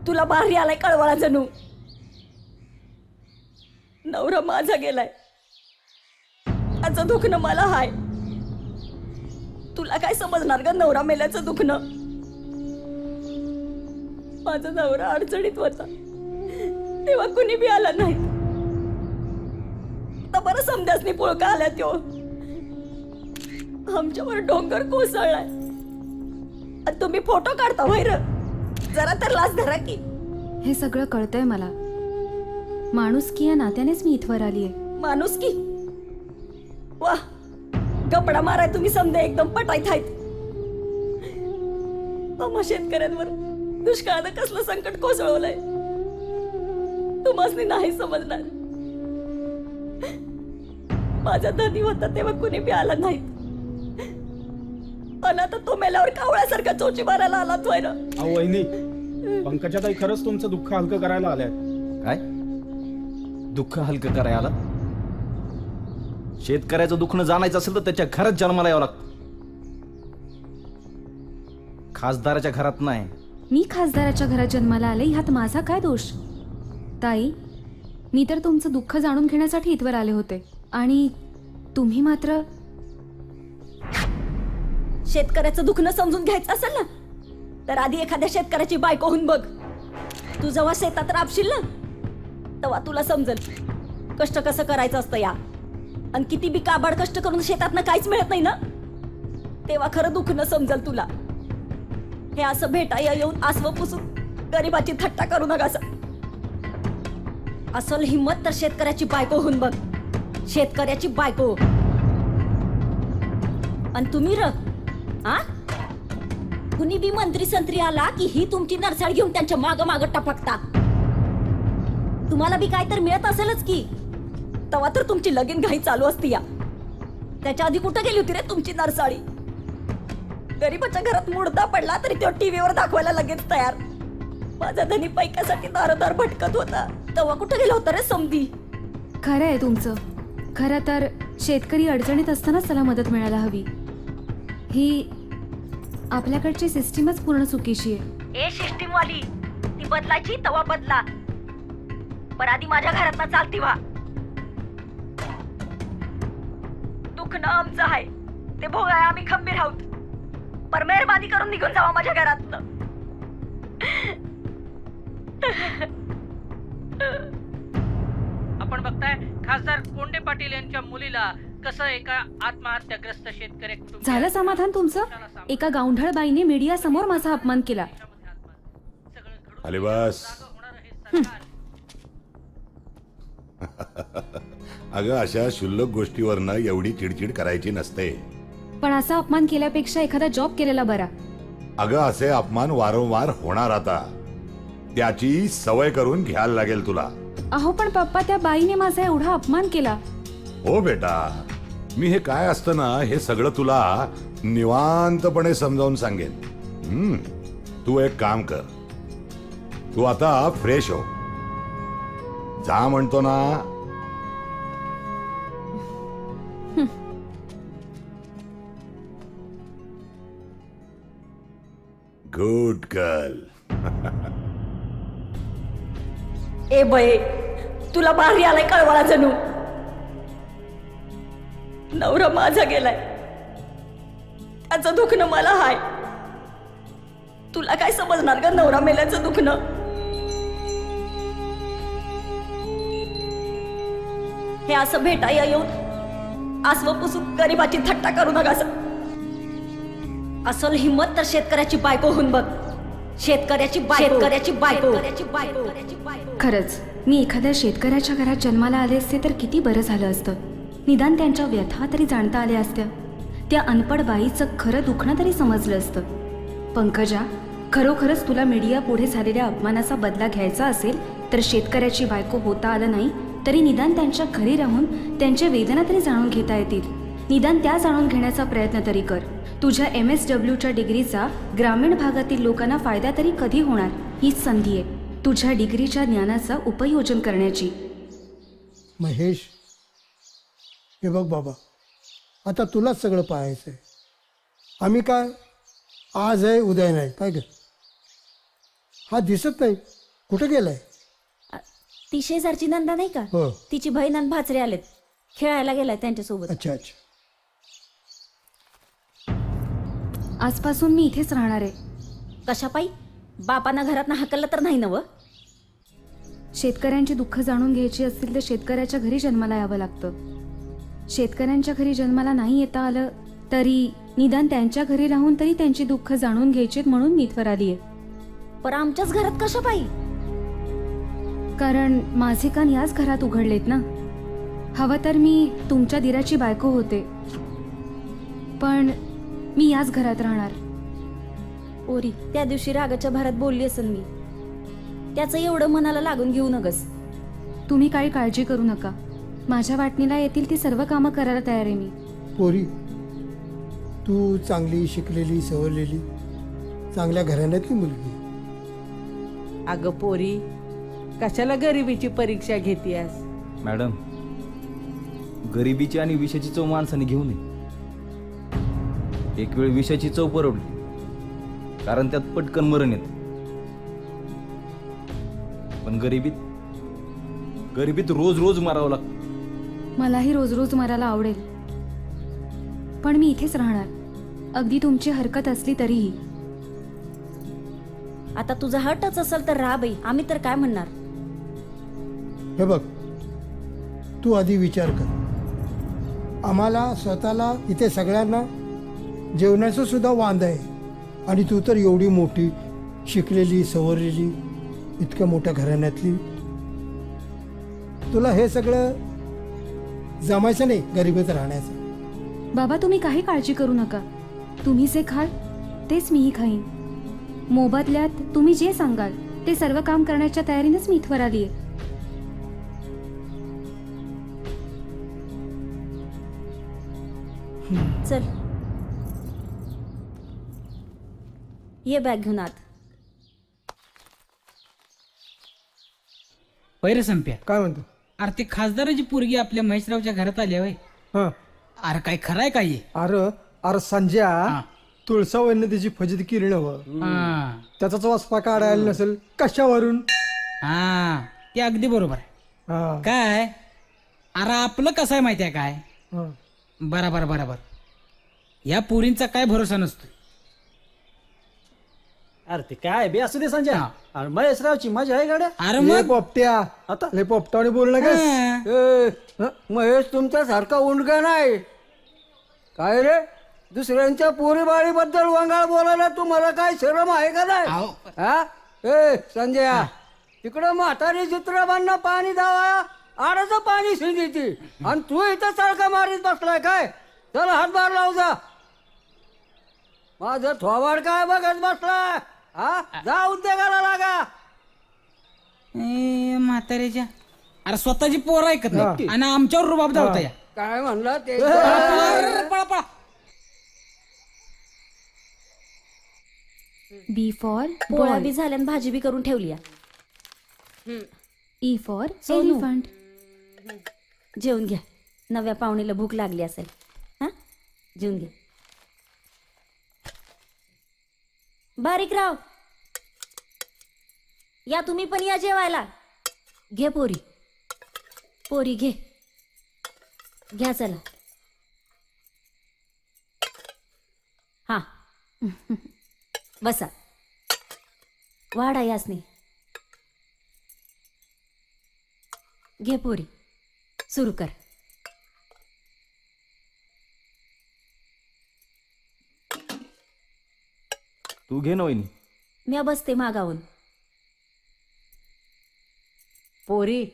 तुला बाहेर आलाय कळवळा जणू. नवरा माझा गेलाय, त्याचं दुखणं मला हाय. तुला काय समजणार ग नवरा मेल्याचं दुखणं? माझा नवरा अडचणीत होता तेव्हा कुणी बी आला नाही. आता बरं समजाच पुळका आला त्यो. आमच्यावर डोंगर कोसळलाय आणि तुम्ही फोटो काढता वैर. जरा तर लाज धरा की. हे सगळं कळतंय मला. माणुसकी या नात्यानेच मी इथवर आलीये. माणुसकी? वा, गपडा माराय तुम्ही समजा एकदम पटाईत आहेत. आम्हा शेतकऱ्यांवर दुष्काळानं कसलं संकट कोसळवलंय तुम्हाला नाही समजणार. माझा धनी होता तेव्हा कुणी बी आला नाही, पण आता तो मेल्यावर कावळ्यासारखा चोची मारायला आलाच व्हाय ना. अहो वहिनी, पंकजाताई खरंच तुमचं दुःख हलकं करायला आलंय. काय दुःख हलकं करायला? शेतकऱ्याचं दुखणं जाणायचं असेल तर त्याच्या घरात जन्माला यावं लागतं, खासदाराच्या घरात नाही. मी खासदाराच्या घरात जन्माला आले, ह्यात माझा काय दोष? ताई, मी तर तुमचं दुःख जाणून घेण्यासाठी इथवर आले होते, आणि तुम्ही मात्र शेतकऱ्याचं दुखणं समजून घ्यायचं असेल ना, तर आधी एखाद्या शेतकऱ्याची बायको होऊन बघ. तू जेव्हा शेतात राबशील ना, तेव्हा तुला समजेल कष्ट कसं करायचं असतं या. आणि किती बी काबाड कष्ट करून शेतातनं काहीच मिळत नाही ना, तेव्हा खरं दुखणं समजेल तुला. हे असं भेटाया येऊन आसवं पुसून गरिबाची थट्टा करू नका. असल हिम्मत तर शेतकऱ्याची बायको होऊन बघ, शेतकऱ्याची बायको. आणि तुम्ही कुणी बी मंत्री संत्री आला की ही तुमची नरसाळ घेऊन त्यांच्या माग माग टपकता. तुम्हाला बी काय तर मिळत असेलच की, तेव्हा तर तुमची लगीन घाई चालू असती या. त्याच्या आधी कुठं गेली होती रे तुमची नरसाळी? गरीबाच्या घरात मुडदा पडला तरी तो टीव्हीवर दाखवायला लगेच तयार. माझा धनी पैकासाठी दारोदार भटकत होता, तेव्हा कुठं गेला होता रे समधी? खरं आहे तुमचं. खरं तर शेतकरी अडचणीत असतानाच त्याला मदत मिळायला हवी. ही आपल्याकडची सिस्टीमच पूर्ण चुकीची आहे. ए सिस्टीम वाली, ती बदलायची तवा बदला, पण आधी माझ्या घरात चालती व्हा. दुखणं आमचं आहे ते भोगाय आम्ही खंबीर आहोत, पर मेहरबानी करून निघून जावा माझ्या घरातनं. आपण बघताय खासदार कोंडे पाटील यांच्या मुलीला कसं एका आत्महत्याग्रस्त शेतकरी झालं समाधान तुमचं? एका गावंढळ बाईने मीडिया समोर माझा अपमान केला. आले बस. अगं अशा क्षुल्लक गोष्टीवरनं एवढी चिडचिड करायची नसते. पण असा अपमान केल्यापेक्षा एखादा जॉब केलेला बरा. अगं असे अपमान वारंवार होणार, आता त्याची सवय करून घ्यायला लागेल तुला. अहो पण पप्पा, त्या बाईने माझा एवढा अपमान केला. हो बेटा, मी हे काय असतं ना हे सगळं तुला निवांतपणे समजावून सांगेन. तू एक काम कर, तू आता फ्रेश हो, जा म्हणतो ना. Good girl. ए बये, तुला बाहेर आलाय कळवाळा जणू. नवरा माझा गेलाय, त्याचं दुखणं मला हाय. तुला काय समजणार ग नवरा मेल्याचं दुखणं? हे असं भेटाया येऊन आसवं पुसून गरिबाची थट्टा करू नका. असल हिम्मत तर शेतकऱ्याची बायको होऊन बघ, शेतकऱ्याची बायको. खरंच मी एखाद्या शेतकऱ्याच्या घरात जन्माला आले असते तर किती बरं झालं असतं. निदान त्यांच्या व्यथा तरी जाणता आल्या असत्या. त्या अनपड बाईचं खरं दुखणं तरी समजलं असतं. पंकजा, खरोखरच तुला मीडिया पुढे झालेल्या अपमानाचा बदला घ्यायचा असेल तर शेतकऱ्याची बायको होता आलं नाही तरी निदान त्यांच्या घरी राहून त्यांच्या वेदना तरी जाणून घेता येतील. निदान त्या जाणून घेण्याचा प्रयत्न तरी कर. तुझ्या MSWच्या डिग्रीचा ग्रामीण भागातील लोकांना फायदा तरी कधी होणार? हीच संधी आहे तुझ्या डिग्रीच्या ज्ञानाचा उपयोजन करण्याची. महेश, हे बघ बाबा, आता तुलाच सगळं पाहायचं आहे. आम्ही काय आज आहे उद्या नाही काय ग? हा दिसत नाही, कुठे गेलाय? ती शेजारची नंदा नाही का, हो. तिची बहीण आणि भाचरे आलेत, खेळायला गेलाय त्यांच्यासोबत. अच्छा अच्छा. आजपासून मी इथेच राहणार आहे. कशा पायी? बापांना घरात हाकललं तर नाही नव? शेतकऱ्यांची दुःख जाणून घ्यायची असतील तर शेतकऱ्याच्या घरी जन्माला यावं लागतं. शेतकऱ्यांच्या घरी जन्माला नाही येता आलं तरी निदान त्यांच्या घरी राहून तरी त्यांची दुःख जाणून घ्यायची म्हणून मी इथवर आली आहे. पण आमच्याच घरात कशा पायी? कारण माझे कान याच घरात उघडलेत ना. हवं तर मी तुमच्या दिराची बायको होते, पण मी याच घरात राहणार. पोरी, त्या दिवशी रागाच्या भरात बोलली असेल मी. त्याचं एवढं मनाला लागून घेऊ नगस. तुम्ही काही काळजी करू नका. माझ्या वाटणीला येतील ती सर्व कामं करायला तयार आहे मी. पोरी, तू चांगली शिकलेली सवरलेली चांगल्या घराण्यातली मुलगी. अगं पोरी, कशाला गरिबीची परीक्षा घेतीयास? मॅडम, गरिबीची आणि विषाची चव माणसाने घेऊ नये. एक वेळ विषाची चव परवडली, कारण त्यात पटकन मरण येत. पण गरिबीत रोज रोज मारावं लागतं. मलाही रोज रोज मरायला आवडेल, पण मी इथेच राहणार, अगदी तुमची हरकत असली तरीही. आता तुझा हटच असेल तर राहा बाई, आम्ही तर काय म्हणणार. हे बघ, तू आधी विचार कर. आम्हाला स्वतःला इथे सगळ्यांना जेवणाचं सुद्धा वांद आहे, आणि तू तर एवढी मोठी शिकलेली सवरलेली इतक्या मोठ्या घराण्यातली. तुला हे सगळं जमायचं नाही गरिबीत राहण्याचं. बाबा, तुम्ही काही काळजी करू नका. तुम्ही जे खाल तेच मीही खाईन. मोबदल्यात तुम्ही जे सांगाल ते सर्व काम करण्याच्या तयारीनेच मी इथवर आलीये. चल, ये बॅग घेऊन आत. पैरे संप्या, काय म्हणतो? अरे ते खासदाराची पोरगी आपल्या महेशरावच्या घरात आली होय. हां. अरे काय खराय काय? अरे संजया, तुळसावरनं त्याची फजिती केली नव्ह. त्याचाच वासपा काढायला नसेल कशावरून? हा, ते अगदी बरोबर आहे. काय अरे आपलं कसं आहे माहिती आहे काय? बरोबर. या पोरींचा काय भरोसा नसतो. अरे ते काय बे असू दे संजय. अरे महेशरावची मजा आहे गाड्या. अरे मग पोपट्या, आता लय पोपटाने बोलू नका. महेश तुमच्या सारखा उंडका नाही काय रे. दुसऱ्यांच्या पोरी बाळीबद्दल वंगाळ बोलायला तुम्हाला काय शरम आहे का नाही? ए संजय, तिकडं म्हातारी चित्रबांना पाणी धावा, आडाचं पाणी शिंदीची, आणि तू इथं सारखा मारीत बसलाय काय? चला हातभार लावू जा. माझं थोबाड काय बघत बसलाय? जा उद्योगाला लागा. म्हातारीच्या अरे स्वतःची पोर ऐकत नाही आणि आमच्यावर रुबाब धावता. काय म्हणलं ते? पळा. बी फॉर पोळ्या बी झाल्या आणि भाजी बी करून ठेवली. E for elephant. जेवून घ्या, नव्या पाहुणीला भूक लागली असेल. हा, जेवून घ्या. बारीक राव, या तुम्ही पण या जेवायला. घे पोरी घे, घ्या चला. हा बसा, वाढा यासनी. घे पोरी, सुरू कर. तू घे ना वहिनी. मी बसते मागावून. पोरी,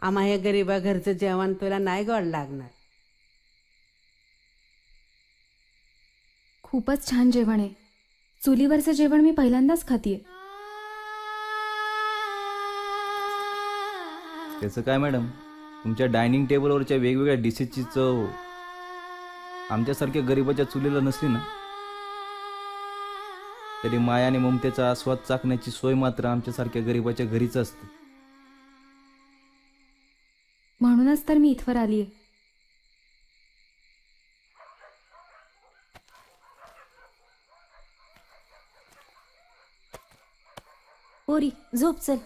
आम्हा या गरीबा घरचं जेवण तुला नाही गोड लागणार. खूपच छान जेवण आहे. चुलीवरचं जेवण मी पहिल्यांदाच खातीये. त्याचं काय मॅडम, तुमच्या डायनिंग टेबलवरच्या वेगवेगळ्या डिशेसची चव आमच्यासारख्या गरिबाच्या चुलीला नसली ना, तरी माया आणि ममतेचा आस्वाद चाकण्याची सोय मात्र आमच्यासारख्या गरिबाच्या घरीच असते. म्हणूनच तर मी इथवर आलीये. पोरी झोप चल.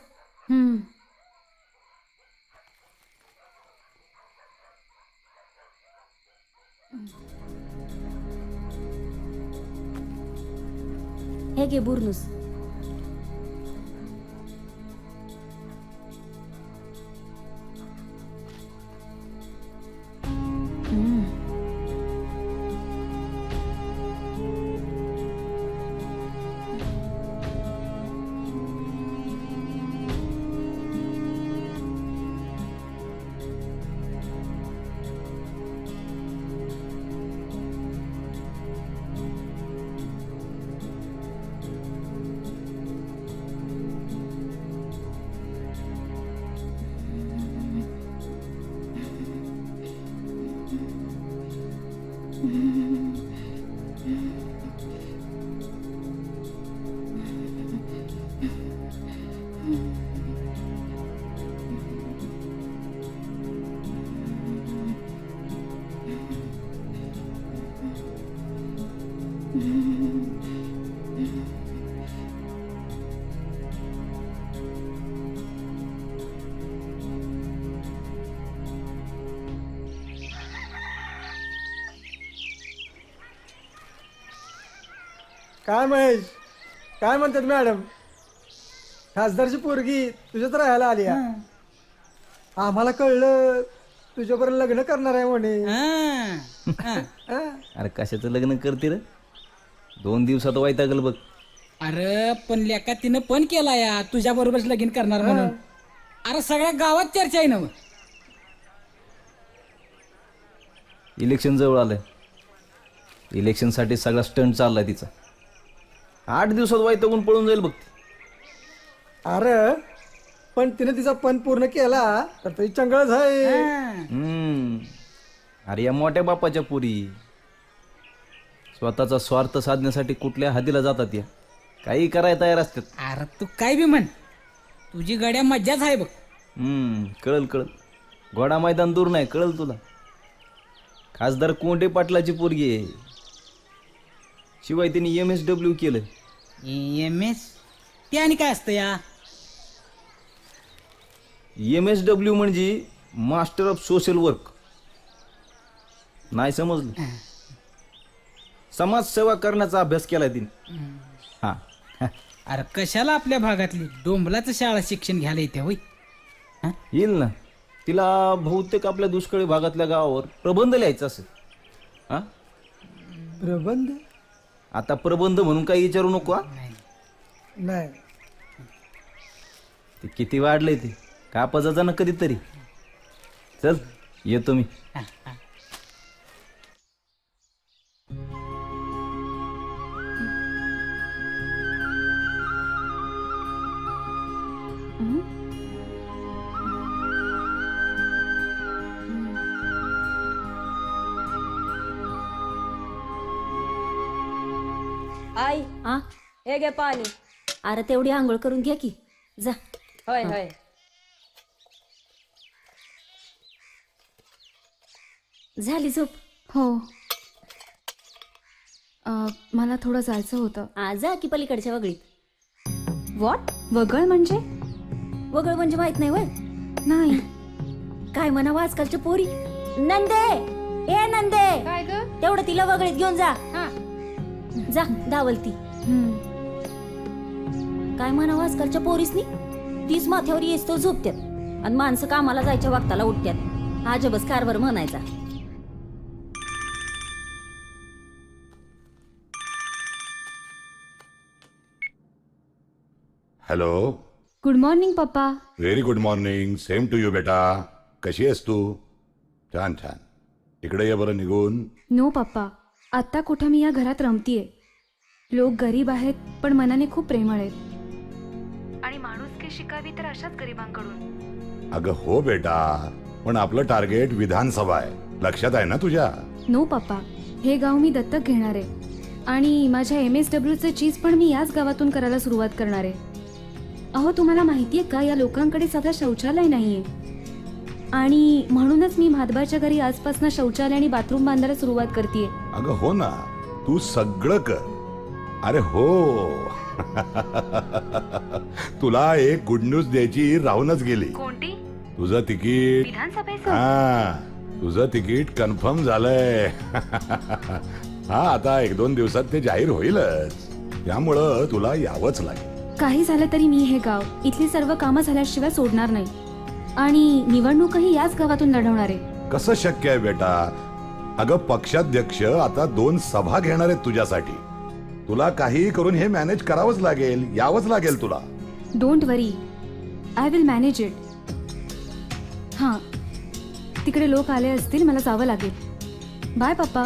हे घे बुरनुस. काय महेश, काय म्हणतात मॅडम? खासदारची पोरगी तुझ्यात राहायला आली आहे. आम्हाला कळलं तुझ्याबरोबर लग्न करणार आहे म्हणे. अरे कशाचं लग्न करते रे? 2 दिवसात वैतागल बघ. अरे पण लेका तिनं पण केला या तुझ्या बरोबरच लगीन करणार म्हणून. अरे सगळ्या गावात चर्चा आहे ना. इलेक्शन जवळ आलंय. इलेक्शनसाठी सगळा स्टंट चाललाय तिचा. 8 दिवसात वैतागून पळून जाईल बघ. अरे पण तिने तिचा पण पूर्ण केला तर तुझी चंगळच आहे. अरे या मोठ्या बापाच्या पुरी स्वतःचा स्वार्थ साधण्यासाठी कुठल्या हद्दीला जातात या. काही करायला तयार असतात. अरे तू काय बी म्हण, तुझी गड्या मज्जाच आहे बघ. कळल कळल. घोडा मैदान दूर नाही, कळल तुला. खासदार कोंडे पाटलाची पोरगी आहे. शिवाय तिने MSW केलं. MS ते आणि काय असतं या? MSW म्हणजे मास्टर ऑफ सोशल वर्क. नाही समजलं? समाजसेवा करण्याचा अभ्यास केलाय तिने. हा अरे कशाला आपल्या भागातली डोंबलाचं शाळा शिक्षण घ्यायला येते होय? येईल ना. तिला बहुतेक आपल्या दुष्काळी भागातल्या गावावर प्रबंध लिहायचा असेल. हा प्रबंध? आता प्रबंध म्हणून काही विचारू नको. नाही ते किती वाढलंय ते कापाचा जा ना कधीतरी. चल येतो मी. आई हे घे पाणी. अरे तेवढी आंघोळ करून घ्या की जा. होय होय. झाली झोप? हो. मला थोडं जायचं होतं. जा की पलीकडच्या वगळीत. वॉट? वगळ म्हणजे? वगळ म्हणजे माहित नाही वय? नाही. काय म्हणावं आजकालच्या पोरी. नंदे ए नंदे, काय ग? तेवढं तिला वगळीत घेऊन जा. जा धावलती. काय म्हणावं आजकालच्या पोरीसनी. 30 माथ्यावर येस तो झोपत्यात आणि माणसं कामाला जायच्या वक्ताला उठत्यात. आजबस कारभार म्हणायचा. Hello. Good morning papa. Very good morning. Same to you बेटा. कशी आहेस तू? छान छान. इकडे ये बरं निघून. नो पप्पा, आत्ता कुठं मी या घरात रमतीये. लोक गरीब आहेत पण मनाने खूप प्रेमळ आहेत. आणि माणुसकी शिकावी तर अशाच गरिबांकडून. अगं हो बेटा, पण आपलं टार्गेट विधानसभा आहे. लक्षात आहे ना तुझ्या? नो पप्पा, हे गाव मी दत्तक घेणार आहे आणि माझ्या MSWचं चीज पण मी याच गावातून करायला सुरुवात करणार आहे. अहो तुम्हाला माहितीये का, या लोकांकडे साधं शौचालय नाहीये आणि म्हणूनच मी म्हादबाच्या घरी आजपासून शौचालय आणि बाथरूम बांधायला सुरुवात करतेय. अगं हो ना, तू सगळं कर. अरे हो. तुला एक गुड न्यूज द्यायची राहूनच गेली. कोणती? तुझं तिकीट. विधानसभेचं? हा, तुझं तिकीट कन्फर्म झालंय. हा, आता 1-2 दिवसात ते जाहीर होईलच. त्यामुळं तुला यावंच लागेल. काही झालं तरी मी हे गाव, इथली सर्व कामं झाल्याशिवाय सोडणार नाही आणि निवडणूकही याच गावातून लढवणार आहे. कसं शक्य आहे बेटा? अगं पक्षाध्यक्ष आता 2 सभा घेणार आहेत तुझ्यासाठी. तुला काही करून हे मॅनेज करावंच लागेल. यावंच लागेल तुला. Don't worry, I will manage it. हां, तिकडे लोक आले असतील, मला जावं लागेल. बाय पप्पा.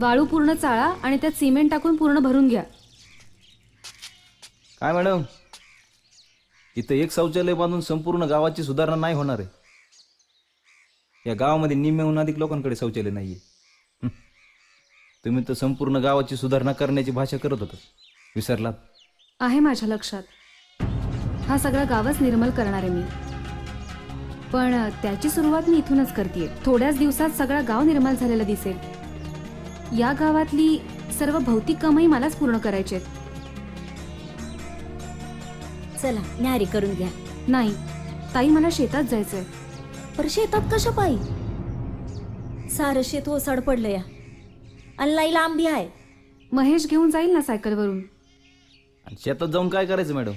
वाळू पूर्ण चाळा आणि त्यात सिमेंट टाकून पूर्ण भरून घ्या. काय मॅडम, इथं एक शौचालय बांधून संपूर्ण गावाची सुधारणा नाही होणार आहे. या गावामध्ये निम्म्याहून अधिक लोकांकडे शौचालय नाहीये. तुम्ही तर संपूर्ण गावाची सुधारणा करण्याची भाषा करत होता, विसरलात? आहे माझ्या लक्षात. हा सगळा गावच निर्मल करणार आहे मी, पण त्याची सुरुवात मी इथूनच करतेय. थोड्याच दिवसात सगळा गाव निर्मल झालेला दिसेल. या गावातली सर्व भौतिक कामही मलाच पूर्ण करायचे. चला न्यारी करून घ्या. नाही ताई, मला शेतात जायचंय. पर शेतात कशा पायी? सारं शेत ओसाड पडलं या. आणि लई लांबी आहे. महेश घेऊन जाईल ना सायकलवरून. आणि शेतात जाऊन काय करायचं मॅडम?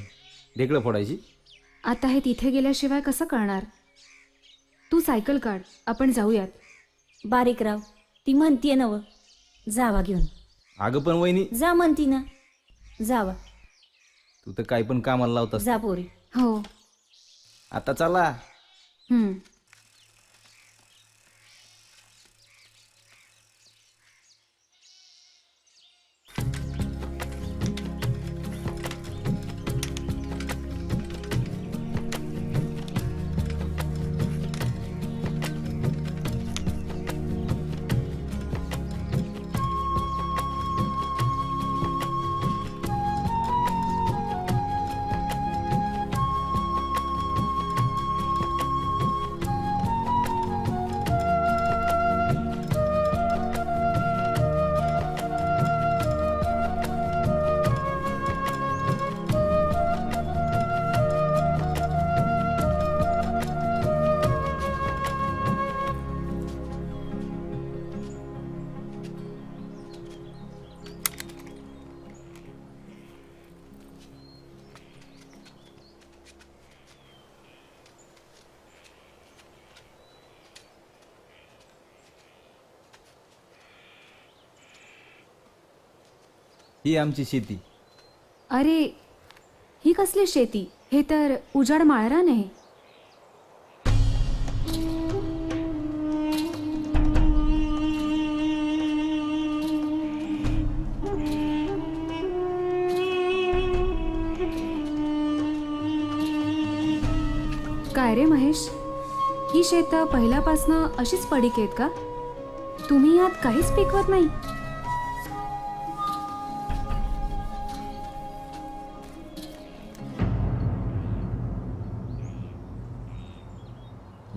ढेकळं फोडायची? आता हे तिथे गेल्याशिवाय कसं कळणार? तू सायकल काढ, आपण जाऊयात. बारीकराव, ती म्हणतीये नव, जावा घेऊन. अगं पण वहिनी, जा म्हणती ना, जावा. तू तर काही पण कामाला लावतास. जा पोरी. हो. आता चला. हम्म. ही आमची शेती. अरे, ही कसली शेती? हे तर उजाड माळरान आहे. काय रे महेश, ही शेतं पहिल्यापासनं अशीच पडीक आहेत का? तुम्ही यात काहीच पिकवत नाही?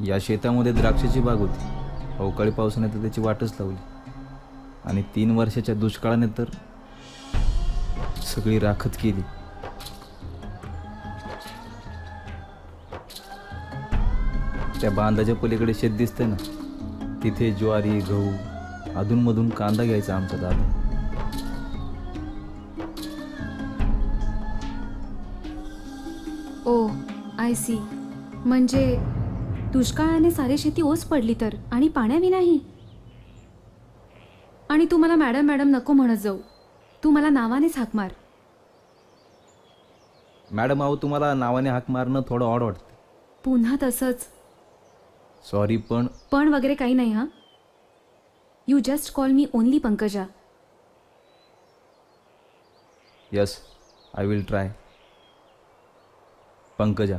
या शेतामध्ये द्राक्षाची बाग होती. अवकाळी पावसाने तर त्याची वाटच लावली आणि 3 वर्षाच्या दुष्काळाने तर सगळी राखत केली. त्या बांधाच्या पलीकडे शेत दिसतंय ना, तिथे ज्वारी, गहू, अधूनमधून कांदा घ्यायचा आमचा दादा. ओ, आय सी. म्हणजे दुष्काळाने सारी शेती ओस पडली तर, आणि पाण्याविनाही. आणि तू मला मॅडम मॅडम नको म्हणत जाऊ, तू मला नावानेच हाक मार. मॅडम, अहो तुम्हाला नावाने हाक मारणं थोडं ऑड वाटतं. पुन्हा तसंच. सॉरी, पण वगैरे काही नाही. हां, you just call me only Pankaja. Yes, I will try. Pankaja.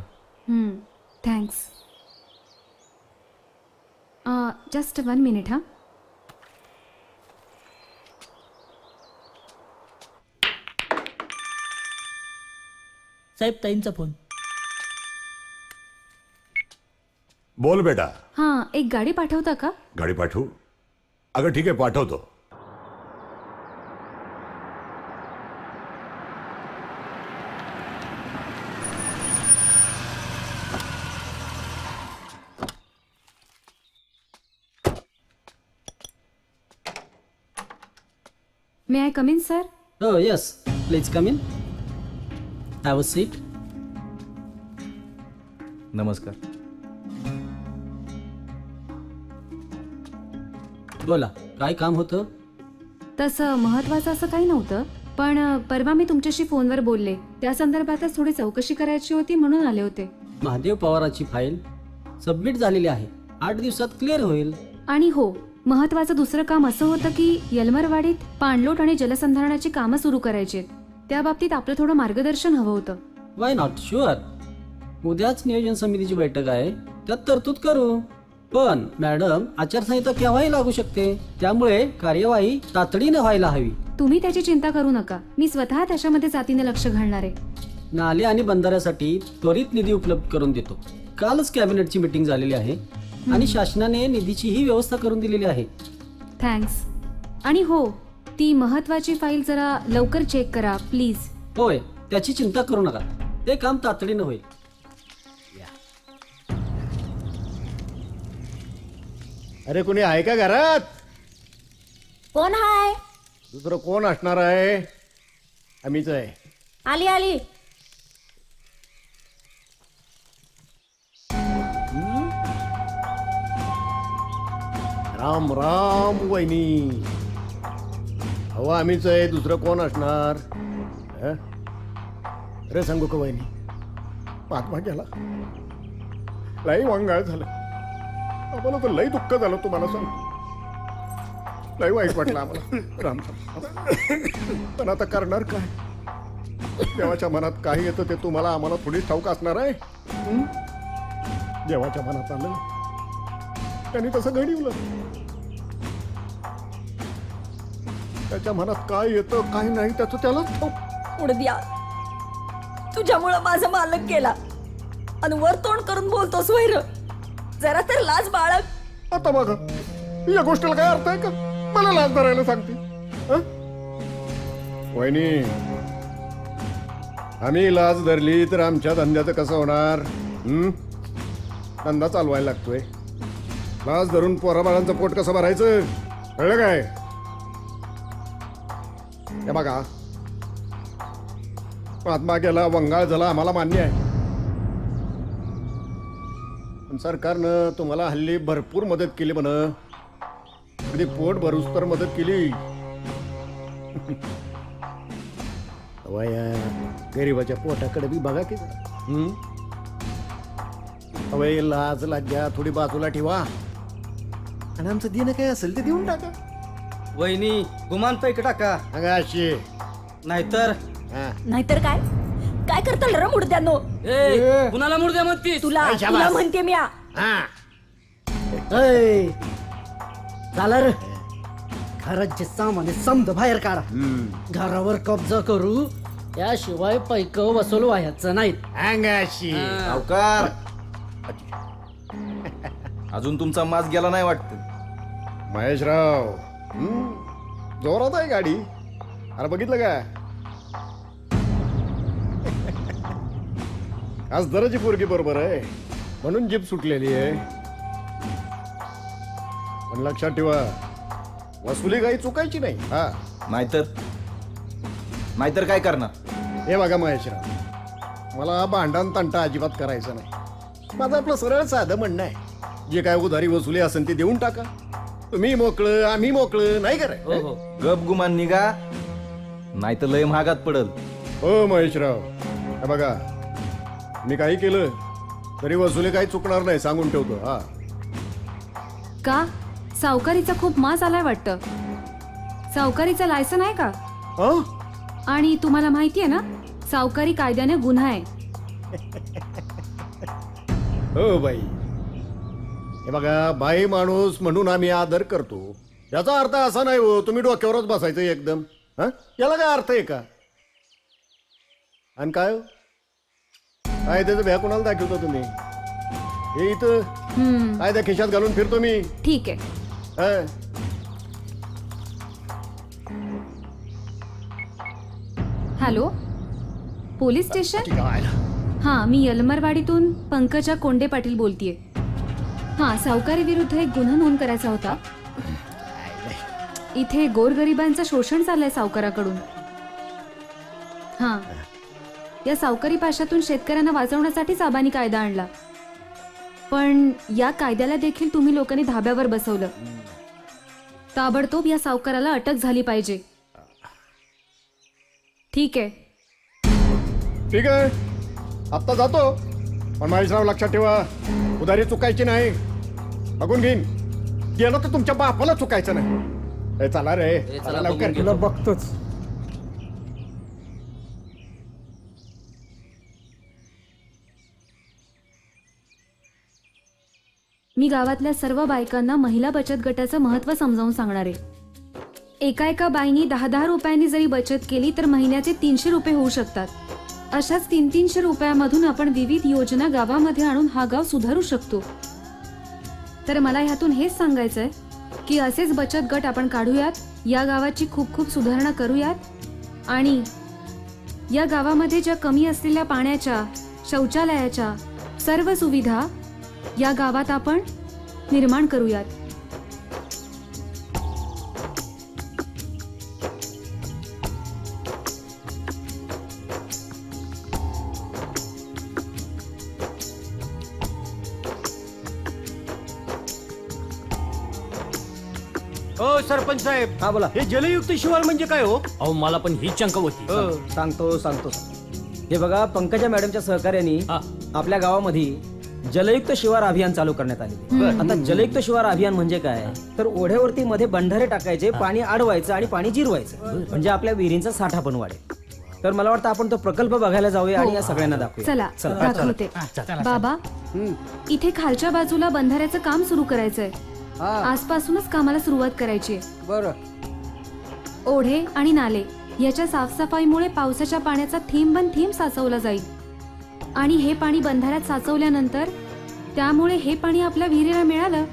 Thanks. Just 1 minute. हां. साहेब, ताईंचा फोन. बोल बेटा. हां, एक गाडी पाठवता का? गाडी पाठवू? अगं ठीक आहे, पाठवतो. मे आय कम इन सर? हो yes, please come in. Have a seat. नमस्कार. बोला, काय काम होतं? तसं महत्त्वाचं असं काही नव्हतं, पण परवा मी तुमच्याशी फोनवर बोलले, त्या संदर्भातच थोडी चौकशी करायची होती म्हणून आले होते. महादेव पवाराची फाईल सबमिट झालेली आहे. 8 दिवसात क्लिअर होईल. आणि हो, महत्त्वाचं दुसरं काम असं होतं की यलमरवाडीत पाणलोट आणि जलसंधारणाची कामं सुरू करायची. त्या बाबतीत आपलं थोडं मार्गदर्शन हवं होतं. Why not, sure. उद्याच नियोजन समितीची बैठक आहे, त्यात तरतूद करू. पण मॅडम, आचारसंहिता केव्हाही लागू शकते, त्यामुळे कार्यवाही तातडीने व्हायला हवी. तुम्ही त्याची चिंता करू नका, मी स्वतः त्याच्यामध्ये जातीने लक्ष घालणार आहे. नाले आणि बंधाऱ्यासाठी त्वरित निधी उपलब्ध करून देतो. कालच कॅबिनेटची मीटिंग झालेली आहे आणि शासनाने निधीचीही व्यवस्था करून दिलेली आहे. थँक्स. आणि हो, ती महत्वाची फाईल जरा लवकर चेक करा प्लीज. होय, त्याची चिंता करू नका, ते काम तातडीनं होईल. अरे कोणी आहे का घरात? कोण हाय? दुसरं कोण असणार आहे? आम्हीच आहे. आली आली. राम राम वहिनी. अहो आम्हीच आहे, दुसरं कोण असणार? हं? अरे सांगू का वहिनी, महात्मा गेला, लई वांगाळ झालं. आम्हाला तर लई दुःख झालं, तुम्हाला सांगतो. लई वाईट वाटलं आम्हाला. राम राम. पण आता करणार काय? देवाच्या मनात काही येतं ते तुम्हाला आम्हाला थोडी ठाऊक असणार आहे. हं? देवाच्या मनात आलं, त्यांनी तसं घडवलं. त्याच्या मनात काय येतं काय नाही त्याचं त्यालाच ठाऊक. उडद्या, तुझ्यामुळं माझा मालक गेला आणि वर तोंड करून बोलतोस वैर. जरा तर लाज बाळग. आता बघा, या गोष्टीला काय अर्थ आहे का? मला लाज धरायला सांगते. हं? वहिनी, आम्ही लाज धरली तर आमच्या धंद्याचं कसं होणार? धंदा चालवायला लागतोय. लाज धरून पोराबाळांचं पोट कसं भरायचं? कळलं काय? हे बघा, महात्मा गेला, वंगाळ झाला, आम्हाला मान्य आहे. पण सरकारनं तुम्हाला हल्ली भरपूर मदत केली म्हण. अगदी पोट भरूस तर मदत केली. वया गरीबाच्या पोटाकडे बी बघा की. अवय लाज लाग्या थोडी बाजूला ठेवा आणि आमचं देणं काय असेल ते देऊन टाका. वहिनी गुमान पैक टाका. अगं अशी नाहीतर नाहीतर काय? काय करताल रे मुडद्यानो? कुणाला मुर्द्या म्हणतीस? तुला तुला म्हणते मी. झाला रे, घरात जे सामान आहे समज बाहेर काढा. घरावर कब्जा करू, त्याशिवाय पैक वसूल व्हायचं नाहीत. अंगाशी सावकार, अजून तुमचा मास गेला नाही वाटत. महेशराव, जोरात आहे गाडी. अरे बघितलं का? आज दराची पोरगी बरोबर आहे म्हणून जीप सुटलेली आहे. पण लक्षात ठेवा, वसुली काही चुकायची नाही. हा, नाहीतर काय करणार? हे बघा महेशराव, मला भांडण तंटा अजिबात करायचं नाही. माझं आपलं सरळ साधं म्हणणं आहे, जे काय उधारी वसुली असेल ते देऊन टाका. तुम्ही मोकळं, आम्ही मोकळं, नाही कराय. गप गुमान निघा, नाही तर लय महागात पडल. हो महेशराव, हे बघा, मी काही केलं तरी वसुली काही चुकणार नाही, सांगून ठेवतो. हा, का सावकारीचा खूप मास आलाय वाटतं. सावकारीचा लायसन आहे का? आणि तुम्हाला माहितीये ना, सावकारी कायद्याने गुन्हा आहे. हो बाई, हे बघा, बाई माणूस म्हणून आम्ही आदर करतो. याचा अर्थ असा नाही हो तुम्ही डोक्यावरच बसायचं एकदम. हा, याला काय अर्थ आहे का? आणि काय हो? काय त्याचं भ्या कोणाला दाखवतो तुम्ही? हे इथं काय त्या खिशात घालून फिरतो मी. ठीक आहे. Hello, police station? हां, मी यलमरवाडीतून पंकजा कोंडे पाटील बोलतेय. हां, सावकारी विरुद्ध एक गुन्हा नोंद करायचा होता. इथे गोरगरिबांचं शोषण चाललंय सावकाराकडून. हां, या सावकारी पाशातून शेतकऱ्यांना वाचवण्यासाठीच आबांनी कायदा आणला. पण या कायद्याला देखील तुम्ही लोकांनी धाब्यावर बसवलं. ताबडतोब या सावकाराला अटक झाली पाहिजे. ठीक आहे. ठीक आहे, आत्ता जातो. पण महेशराव लक्षात ठेवा, उधारी चुकायची नाही. बघून घेईन, गेलं तर तुमच्या बापाला चुकायचं नाही. चला रे, चला लवकर. तुला बघतोच. मी गावातल्या सर्व बायकांना महिला बचत गटाचं महत्त्व समजावून सांगणार आहे. एका बाईनी 10-10 रुपयांनी जरी बचत केली तर महिन्याचे 300 रुपये होऊ शकतात. अशाच 300-300 रुपयामधून आपण विविध योजना गावामध्ये आणून हा गाव सुधारू शकतो. तर मला ह्यातून हेच सांगायचंय की असेच बचत गट आपण काढूयात, या गावाची खूप खूप सुधारणा करूयात आणि या गावामध्ये ज्या कमी असलेल्या पाण्याच्या, शौचालयाच्या सर्व सुविधा या गावात आपण निर्माण करूयात. सरपंच साहेब. हा बोला. हे जलयुक्त शिवार म्हणजे काय हो? अहो मला पण ही चंक होती. सांगतो. हे बघा, पंकजा मॅडमच्या सहकार्याने आपल्या गावामध्ये जलयुक्त शिवार अभियान चालू करण्यात आले. आता जलयुक्त शिवार अभियान म्हणजे काय, तर ओढ्यावरती मध्ये बंधारे टाकायचे, पाणी अडवायचं आणि पाणी जिरवायचं, म्हणजे आपल्या विहिरींचा साठा पण वाढेल. तर मला वाटतं आपण तो प्रकल्प बघायला जाऊया आणि या सगळ्यांना दाखवूया. चला दाखवते. बाबा, इथे खालच्या बाजूला बंधाऱ्याचं काम सुरू करायचंय. आजपासूनच कामाला सुरुवात करायची आहे. बरं. ओढे आणि नाले याच्या साफसफाईमुळे पावसाच्या पाण्याचा थेंब साचवला जाईल आणि हे पाणी बंधाऱ्यात साचवल्यानंतर त्यामुळे हे पाणी आपल्या विहिरीला मिळालं.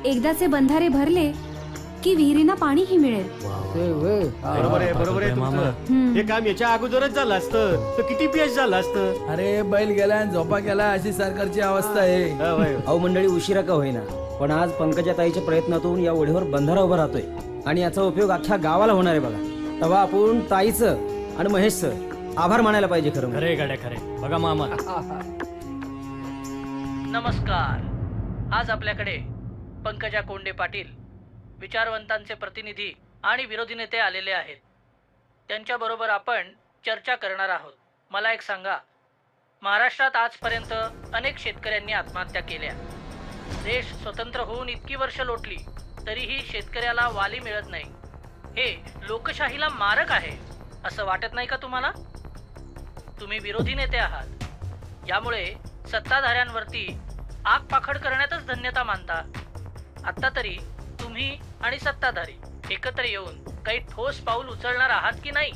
एकदाचे बंधारे भरले की विहिरींना पाणीही मिळेल. बरोबर आहे तुमचं. हे काम याच्या अगोदरच झालं असतं तर किती पेश झालं असतं. अरे बैल गेला आणि झोपा गेला अशी सरकारची अवस्था आहे. अहो मंडळी, उशिरा का होईना पण आज पंकजाताईच्या प्रयत्नातून या ओढ्यावर बंधारा उभा राहतोय आणि याचा उपयोग अख्ख्या गावाला होणार आहे बघा. तेव्हा आपण ताईचं आणि महेशचं आभार मानायला पाहिजे. खरं खरे गाड्या खरे. बघा मामा. नमस्कार. आज आपल्याकडे पंकजा कोंडे पाटील, विचारवंतांचे प्रतिनिधी आणि विरोधी नेते आलेले आहेत. त्यांच्याबरोबर आपण चर्चा करणार आहोत. मला एक सांगा, महाराष्ट्रात आजपर्यंत अनेक शेतकऱ्यांनी आत्महत्या केल्या. देश स्वतंत्र होऊन इतकी वर्ष लोटली तरीही शेतकऱ्याला वाली मिळत नाही. हे लोकशाहीला मारक आहे असं वाटत नाही का तुम्हाला? तुम्ही विरोधी नेते आहात, यामुळे सत्ताधाऱ्यांवरती आगपाखड करण्यातच धन्यता मानता. आत्ता तरी तुम्ही आणि सत्ताधारी एकत्र येऊन काही ठोस पाऊल उचलणार आहात की नाही?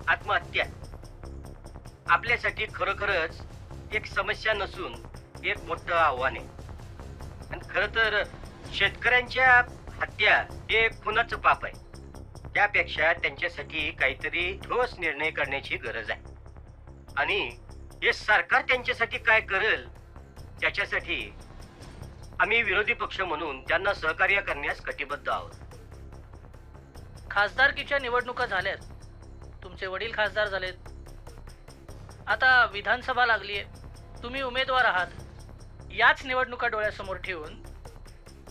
आत्महत्या आपल्यासाठी खरोखरच एक समस्या नसून एक मोठं आव्हान आहे. आणि खरं तर शेतकऱ्यांच्या हत्या हे खुनाचं पाप आहे. त्यापेक्षा त्यांच्यासाठी काहीतरी ठोस निर्णय करण्याची गरज आहे. आणि हे सरकार त्यांच्यासाठी काय करेल त्याच्यासाठी आम्ही विरोधी पक्ष म्हणून त्यांना सहकार्य करण्यास कटिबद्ध आहोत. खासदारकीच्या निवडणुका झाल्यात. तुमचे वडील खासदार झालेत. आता विधानसभा लागलीये. तुम्ही उमेदवार आहात. याच निवडणुका डोळ्यासमोर ठेवून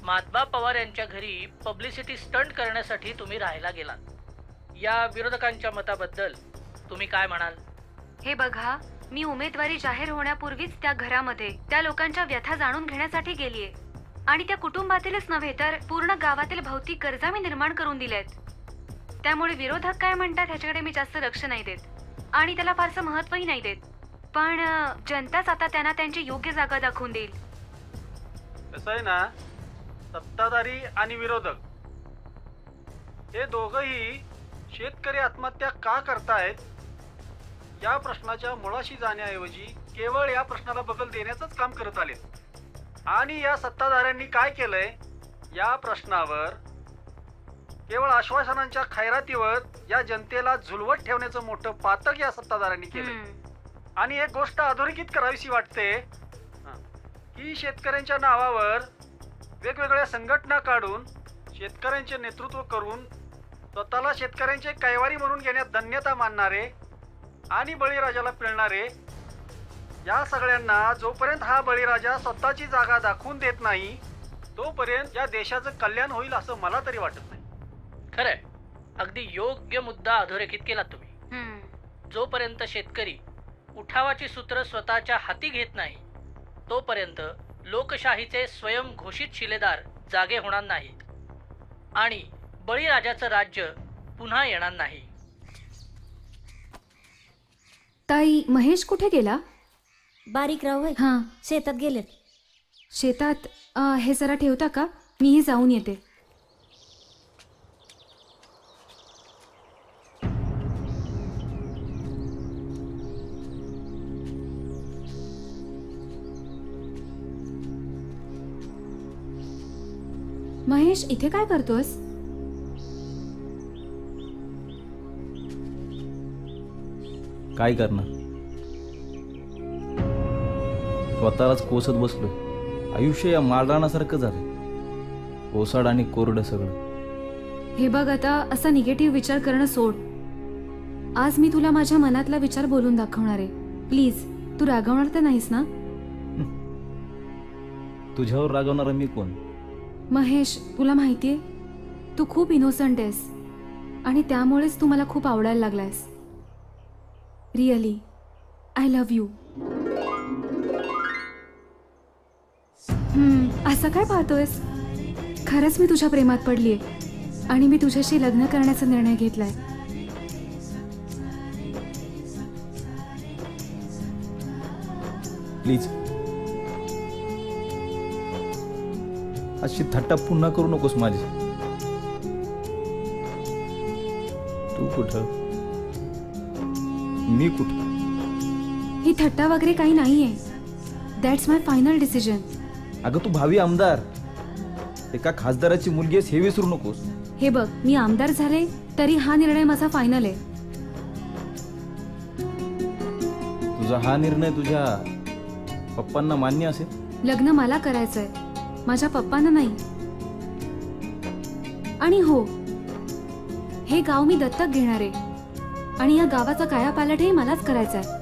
माधबा पवार यांच्या घरी पब्लिसिटी स्टंट करण्यासाठी तुम्ही राहायला गेलात. या विरोधकांच्या मताबद्दल तुम्ही काय म्हणाल? हे बघा, मी उमेदवारी जाहीर होण्यापूर्वीच त्या घरामध्ये त्या लोकांच्या व्यथा जाणून घेण्यासाठी गेलीये आणि त्या कुटुंबातीलच नव्हे तर पूर्ण गावातील भौतिक गरजा मी निर्माण करून दिल्यात. त्यामुळे विरोधक काय म्हणतात ह्याच्याकडे मी जास्त लक्ष नाही देत आणि त्याला फारसं महत्वही नाही देत. पण जनताच आता त्यांना त्यांची योग्य जागा दाखवून देईल. कसं आहे ना, सत्ताधारी आणि विरोधक हे दोघंही शेतकरी आत्महत्या का करतायत या प्रश्नाच्या मुळाशी जाण्याऐवजी केवळ या प्रश्नाला बगल देण्याचंच काम करत आले. आणि या सत्ताधाऱ्यांनी काय केलंय, या प्रश्नावर केवळ आश्वासनांच्या खैरातीवर या जनतेला झुलवत ठेवण्याचं मोठं पातक या सत्ताधाऱ्यांनी केलंय. आणि एक गोष्ट अधोरेखित करावीशी वाटते की शेतकऱ्यांच्या नावावर वेगवेगळ्या संघटना काढून शेतकऱ्यांचे नेतृत्व करून स्वतःला शेतकऱ्यांचे कैवारी म्हणून घेण्यात धन्यता मानणारे आणि बळीराजाला पिळणारे या सगळ्यांना जोपर्यंत हा बळीराजा स्वतःची जागा दाखवून देत नाही तोपर्यंत या देशाचं कल्याण होईल असं मला तरी वाटत नाही. खरंय, अगदी योग्य मुद्दा अधोरेखित केला तुम्ही. जोपर्यंत शेतकरी उठावाची सूत्र स्वतःच्या हाती घेत नाही तोपर्यंत लोकशाहीचे स्वयंघोषित शिलेदार जागे होणार नाहीत आणि बळीराजाचं राज्य पुन्हा येणार नाही. ताई, महेश कुठे गेला? बारीक राव आहे. हां, शेतात गेलेत. शेतात. हे जरा ठेवता का? मीही जाऊन येते. महेश, इथे काय करतोस? काय करणार, स्वतःलाच कोसत बसलोय. आयुष्य या माळरानासारखं झालं, ओसाड आणि कोरडं सगळं. हे बघ, आता असा निगेटिव्ह विचार करणं सोड. आज मी तुला माझ्या मनातला विचार बोलून दाखवणार आहे. प्लीज, तू रागवणार तर नाहीस ना? तुझ्यावर रागवणारा मी कोण? महेश, तुला माहितीये तू खूप इनोसंट आहेस आणि त्यामुळेच तू मला खूप आवडायला लागलायस. Really I love you. असं काय पाहतोयस? खरंच मी तुझ्या प्रेमात पडलीये आणि मी तुझ्याशी लग्न करण्याचा निर्णय घेतलाय. प्लीज अशी थट्टा पुन्हा करू नकोस माझी. तू कुठं, मी कुठं? ही थट्टा वगैरे काही नाहीये. That's my final decision. अगं तू भावी आमदार, एका खासदाराची मुलगी आहेस हे विसरू नकोस. हे बघ, मी आमदार झाले तरी हा निर्णय माझा फायनल आहे. तुझा हा निर्णय तुझ्या पप्पांना मान्य असेल? लग्न मला करायचंय, माझ्या पप्पांना नाही. आणि हो, हे गाव मी दत्तक घेणार आहे आणि या गावाचा कायापालटही मलाच करायचा आहे.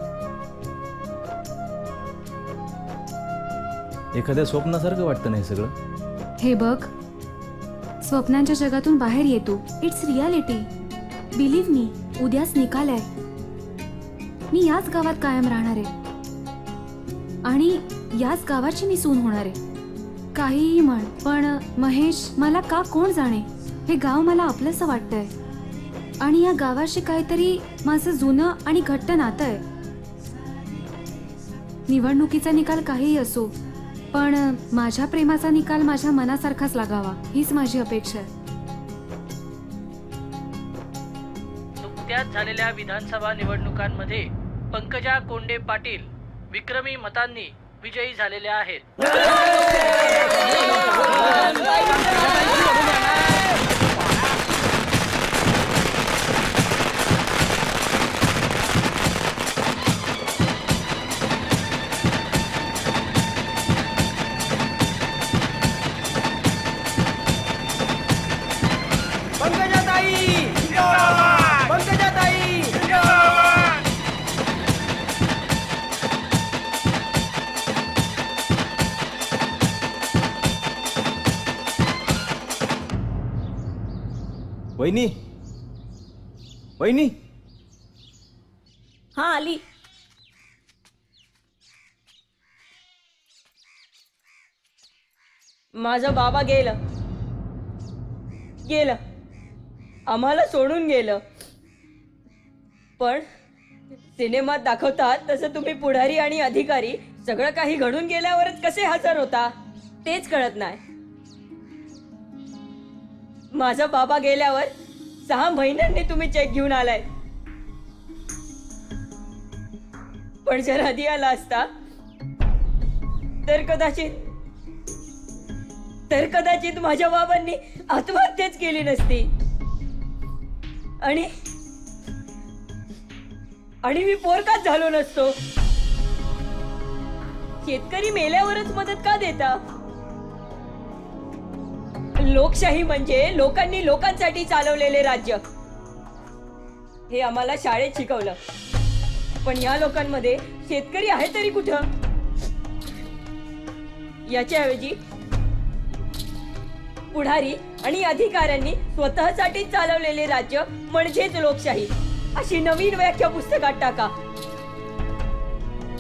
एखाद्या स्वप्नासारखं वाटतं नाही सगळं? हे बघ, स्वप्नांच्या जगातून बाहेर येतो. It's reality. बिलीव्ह मी, उद्याच निकाल आहे. मी याच गावात कायम राहणार आहे आणि याच गावाची मी सून होणार आहे. काहीही म्हण, पण महेश, मला का कोण जाणे, हे गाव मला आपलंसं वाटतंय आणि या गावाशी काहीतरी माझं जुनं आणि घट्ट नातं आहे. निवडणुकीचा निकाल काहीही असो, पण माझ्या प्रेमाचा निकाल माझ्या मनासारखाच लागावा, हीच माझी अपेक्षा आहे. नुकत्याच झालेल्या विधानसभा निवडणुकांमध्ये पंकजा कोंडे पाटील विक्रमी मतांनी विजयी झालेल्या आहेत. वहिनी, वहिनी. हा आली. माझं बाबा गेलं आम्हाला सोडून गेलं. पण सिनेमात दाखवतात तसं तुम्ही पुढारी आणि अधिकारी सगळं काही घडून गेल्यावरच कसे हजर होता तेच कळत नाही. माझा बाबा गेल्यावर 6 महिन्यांनी तुम्ही चेक घेऊन आलाय. पण जर आधी आला असता तर कदाचित माझ्या बाबांनी आत्महत्याच केली नसती आणि मी पोरकाच झालो नसतो. शेतकरी मेल्यावरच मदत का देता? लोकशाही म्हणजे लोकांनी लोकांसाठी चालवलेले राज्य, हे आम्हाला शाळेत शिकवलं. पण या लोकांमध्ये शेतकरी आहे तरी कुठं? याच्याऐवजी पुढारी आणि अधिकाऱ्यांनी स्वतःसाठी चालवलेले राज्य म्हणजेच लोकशाही अशी नवीन व्याख्या पुस्तकात टाका,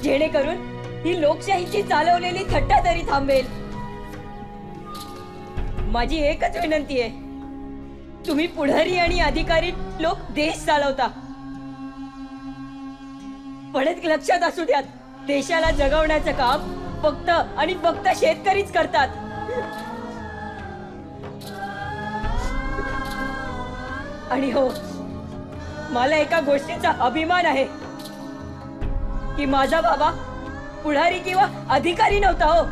जेणेकरून ही लोकशाहीची चालवलेली थट्टा तरी थांबेल. माझी एकच विनंती आहे, तुम्ही पुढारी आणि अधिकारी लोक देश चालवता, पण एक लक्षात असू द्या, देशाला जगवण्याचं काम फक्त आणि फक्त शेतकरीच करतात. आणि हो, मला एका गोष्टीचा अभिमान आहे की माझा बाबा पुढारी किंवा अधिकारी नव्हता हो,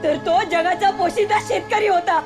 तर तो जगाचा पोशिंदा शेतकरी होता.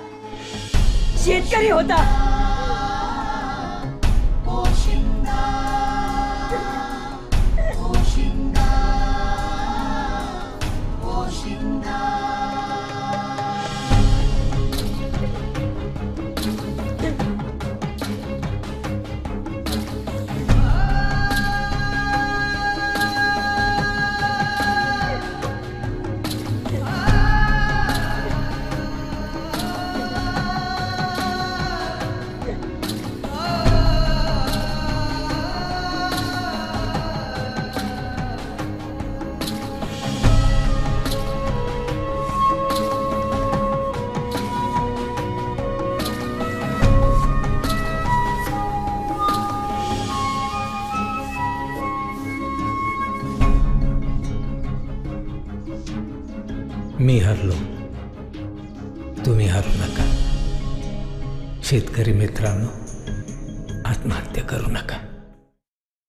मी हरलो, तुम्ही हरू नका. शेतकरी मित्रांनो, आत्महत्या करू नका.